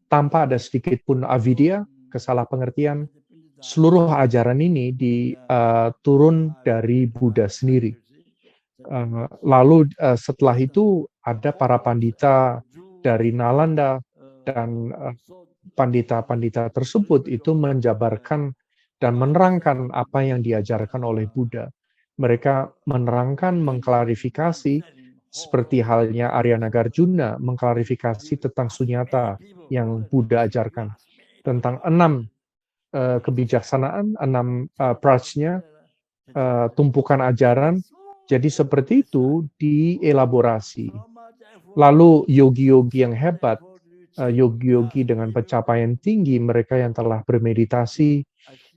Tanpa ada sedikit pun avidya, kesalah pengertian, seluruh ajaran ini turun dari Buddha sendiri. Lalu setelah itu ada para pandita dari Nalanda, dan pandita-pandita tersebut itu menjabarkan dan menerangkan apa yang diajarkan oleh Buddha. Mereka menerangkan, mengklarifikasi, seperti halnya Arya Nagarjuna mengklarifikasi tentang sunyata yang Buddha ajarkan, tentang 6 kebijaksanaan, 6 prajna, tumpukan ajaran. Jadi seperti itu dielaborasi. Lalu yogi-yogi yang hebat, yogi-yogi dengan pencapaian tinggi, mereka yang telah bermeditasi,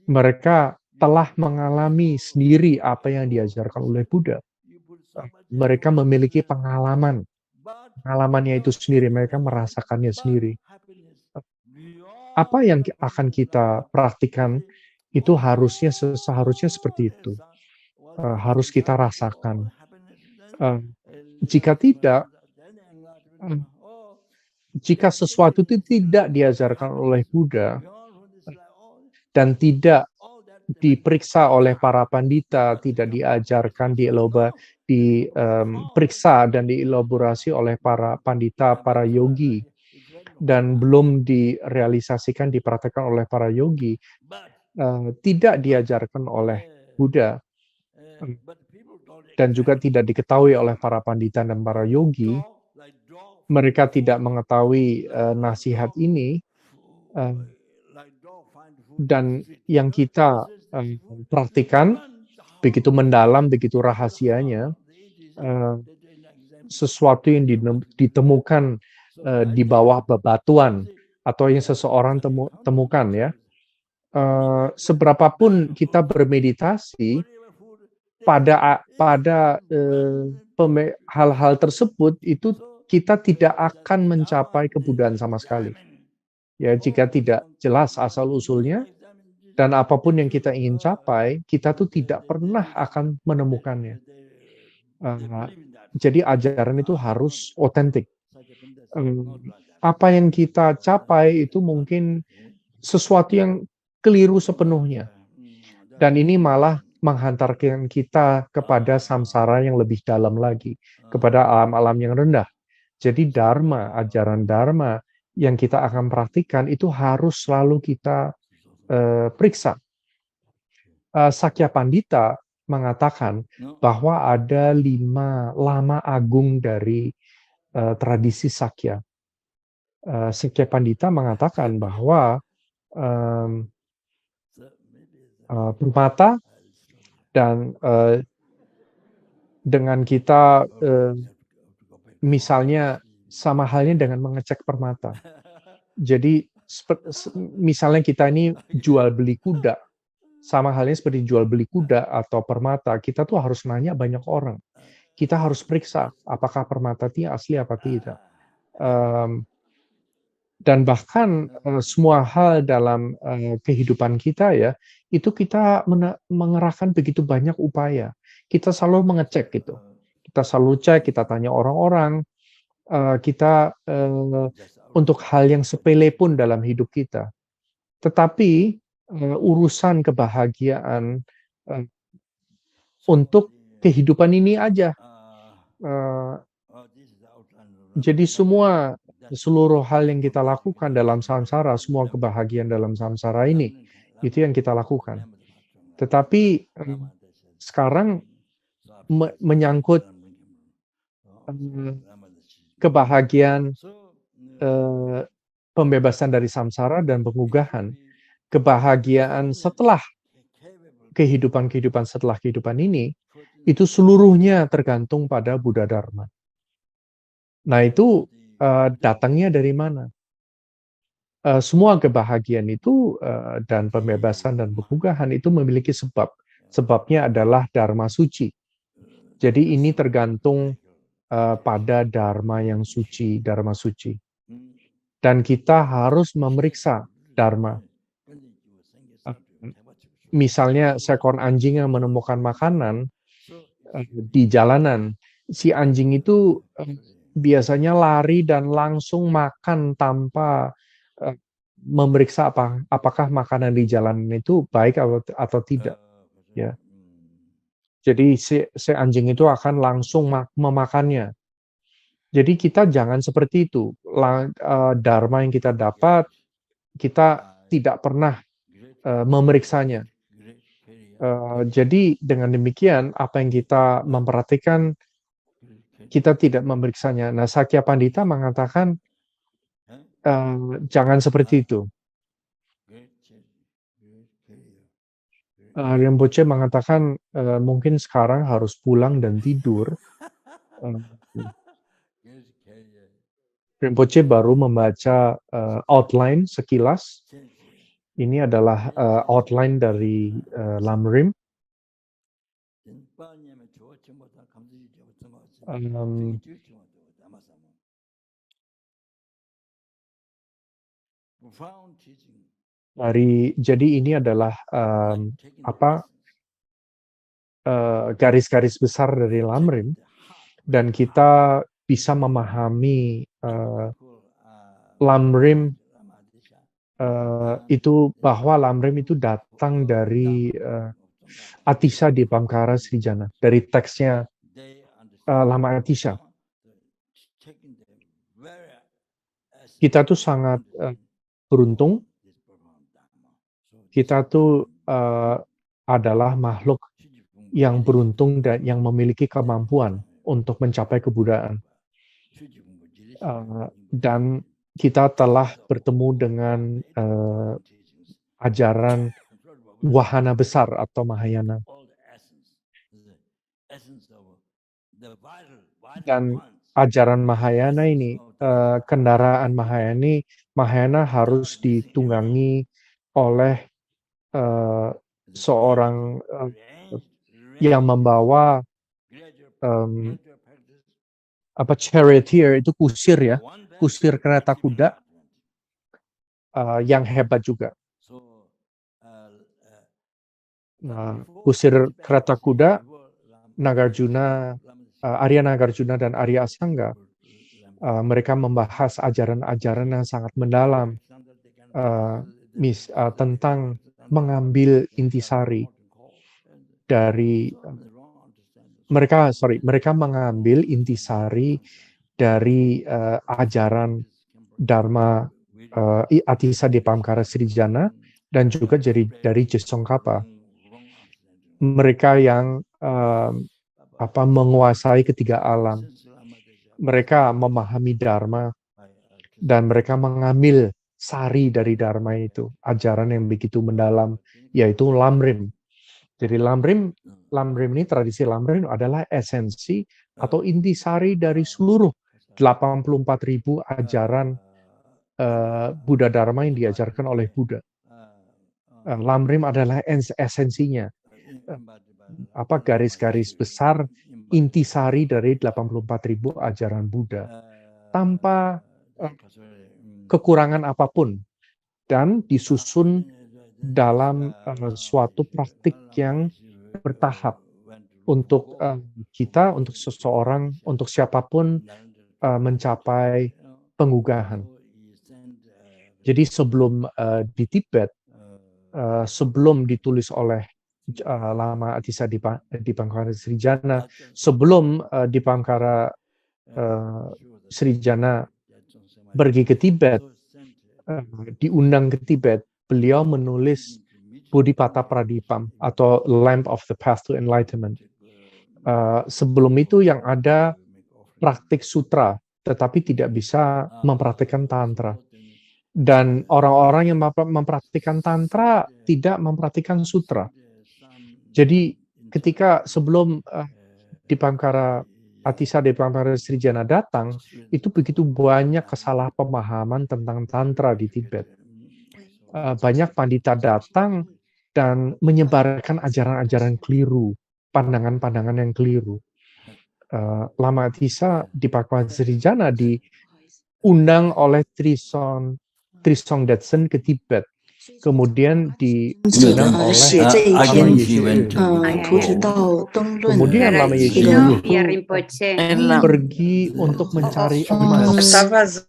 mereka telah mengalami sendiri apa yang diajarkan oleh Buddha. Mereka memiliki pengalamannya itu sendiri, mereka merasakannya sendiri. Apa yang akan kita praktikkan itu seharusnya seperti itu. Harus kita rasakan. Jika tidak, jika sesuatu itu tidak diajarkan oleh Buddha dan tidak diperiksa oleh para pandita, tidak diajarkan, diperiksa dan dielaborasi oleh para pandita, para yogi, dan belum direalisasikan, dipraktekkan oleh para yogi, tidak diajarkan oleh Buddha, dan juga tidak diketahui oleh para pandita dan para yogi, mereka tidak mengetahui nasihat ini, dan yang kita praktikan begitu mendalam, begitu rahasianya, sesuatu yang ditemukan di bawah bebatuan atau yang seseorang temukan ya. Seberapapun kita bermeditasi, pada hal-hal tersebut itu kita tidak akan mencapai kebudayaan sama sekali. Ya, jika tidak jelas asal-usulnya dan apapun yang kita ingin capai, kita tuh tidak pernah akan menemukannya. Jadi ajaran itu harus otentik. Apa yang kita capai itu mungkin sesuatu yang keliru sepenuhnya. Dan ini malah menghantarkan kita kepada samsara yang lebih dalam lagi, kepada alam-alam yang rendah. Jadi dharma, ajaran dharma yang kita akan praktikkan itu harus selalu kita periksa. Sakya Pandita mengatakan bahwa ada 5 lama agung dari tradisi Sakya. Sakya Pandita mengatakan bahwa permata dan dengan kita misalnya sama halnya dengan mengecek permata. Jadi misalnya kita ini jual beli kuda, sama halnya seperti jual beli kuda atau permata, kita tuh harus nanya banyak orang. Kita harus periksa apakah permata itu asli apa tidak. Dan bahkan semua hal dalam kehidupan kita ya, itu kita mengerahkan begitu banyak upaya. Kita selalu mengecek gitu. Kita selalu cek, kita tanya orang-orang, kita untuk hal yang sepele pun dalam hidup kita. Tetapi urusan kebahagiaan untuk kehidupan ini aja. Jadi seluruh hal yang kita lakukan dalam samsara, semua kebahagiaan dalam samsara ini, itu yang kita lakukan. Tetapi sekarang menyangkut kebahagiaan, pembebasan dari samsara dan pengugahan, kebahagiaan setelah kehidupan setelah kehidupan ini, itu seluruhnya tergantung pada Buddha Dharma. Nah itu datangnya dari mana? Semua kebahagiaan itu dan pembebasan dan pengugahan itu memiliki sebab. Sebabnya adalah Dharma suci. Jadi ini tergantung pada Dharma yang suci, Dharma suci. Dan kita harus memeriksa Dharma. Misalnya seekor anjing yang menemukan makanan di jalanan, si anjing itu biasanya lari dan langsung makan tanpa memeriksa apakah makanan di jalanan itu baik atau tidak. Ya. Jadi si anjing itu akan langsung memakannya. Jadi kita jangan seperti itu. Dharma yang kita dapat, kita tidak pernah memeriksanya. Jadi dengan demikian, apa yang kita memperhatikan, kita tidak memeriksanya. Nah, Sakya Pandita mengatakan, jangan seperti itu. Rinpoche mengatakan, mungkin sekarang harus pulang dan tidur. Rinpoche baru membaca outline sekilas. Ini adalah outline dari Lamrim. Jadi ini adalah garis-garis besar dari Lamrim, dan kita bisa memahami Lamrim itu bahwa Lamrim itu datang dari Atisha di Bamkara Srijana, dari teksnya Lama Atisha. Kita tuh sangat beruntung. Kita tuh adalah makhluk yang beruntung dan yang memiliki kemampuan untuk mencapai kebudayaan. Dan kita telah bertemu dengan ajaran wahana besar atau Mahayana. Dan ajaran Mahayana ini, kendaraan Mahayana harus ditunggangi oleh seorang yang membawa charioteer itu kusir ya, kusir kereta kuda yang hebat juga. Nah, kusir kereta kuda Nagarjuna, Arya Nagarjuna dan Arya Asanga, mereka membahas ajaran-ajaran yang sangat mendalam tentang mengambil intisari dari mereka mengambil intisari dari ajaran Dharma Atisa Dipamkara Srijana dan juga dari Jesongkapa. Mereka yang menguasai ketiga alam. Mereka memahami Dharma dan mereka mengambil sari dari Dharma itu, ajaran yang begitu mendalam, yaitu Lamrim. Jadi Lamrim ini, tradisi Lamrim adalah esensi atau intisari dari seluruh 84.000 ajaran Buddha Dharma yang diajarkan oleh Buddha. Lamrim adalah esensinya. Garis-garis besar intisari dari 84.000 ajaran Buddha tanpa kekurangan apapun dan disusun dalam suatu praktik yang bertahap untuk kita, untuk seseorang, untuk siapapun mencapai pengugahan. Jadi sebelum di Tibet, sebelum ditulis oleh Lama Atisa Dipamkara Srijana, sebelum Dipamkara Srijana pergi ke Tibet, diundang ke Tibet, beliau menulis Bodhipata Pradipam atau Lamp of the Path to Enlightenment. Sebelum itu yang ada praktik sutra, tetapi tidak bisa mempraktikkan tantra. Dan orang-orang yang mempraktikkan tantra tidak mempraktikkan sutra. Jadi ketika sebelum Dipamkara Atisa Dipamkara Srijana datang, itu begitu banyak kesalahpemahaman tentang tantra di Tibet. Banyak pandita datang dan menyebarkan ajaran-ajaran keliru, pandangan-pandangan yang keliru. Lama Atisa Dipamkara Srijana diundang oleh Trisong Detsen ke Tibet. Kemudian diundang oleh kemudian Lama Yeshe pergi untuk mencari emas.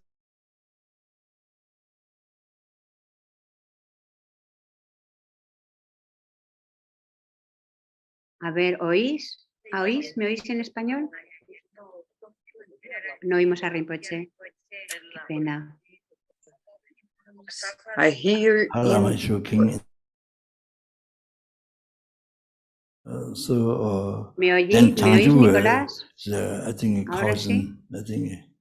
A ver, ¿oís? ¿Oís? ¿Me oís en español? No oímos a Rinpoche. Qué pena. I hear in... ¿Me oís, Nicolás? I think Ahora sí. I think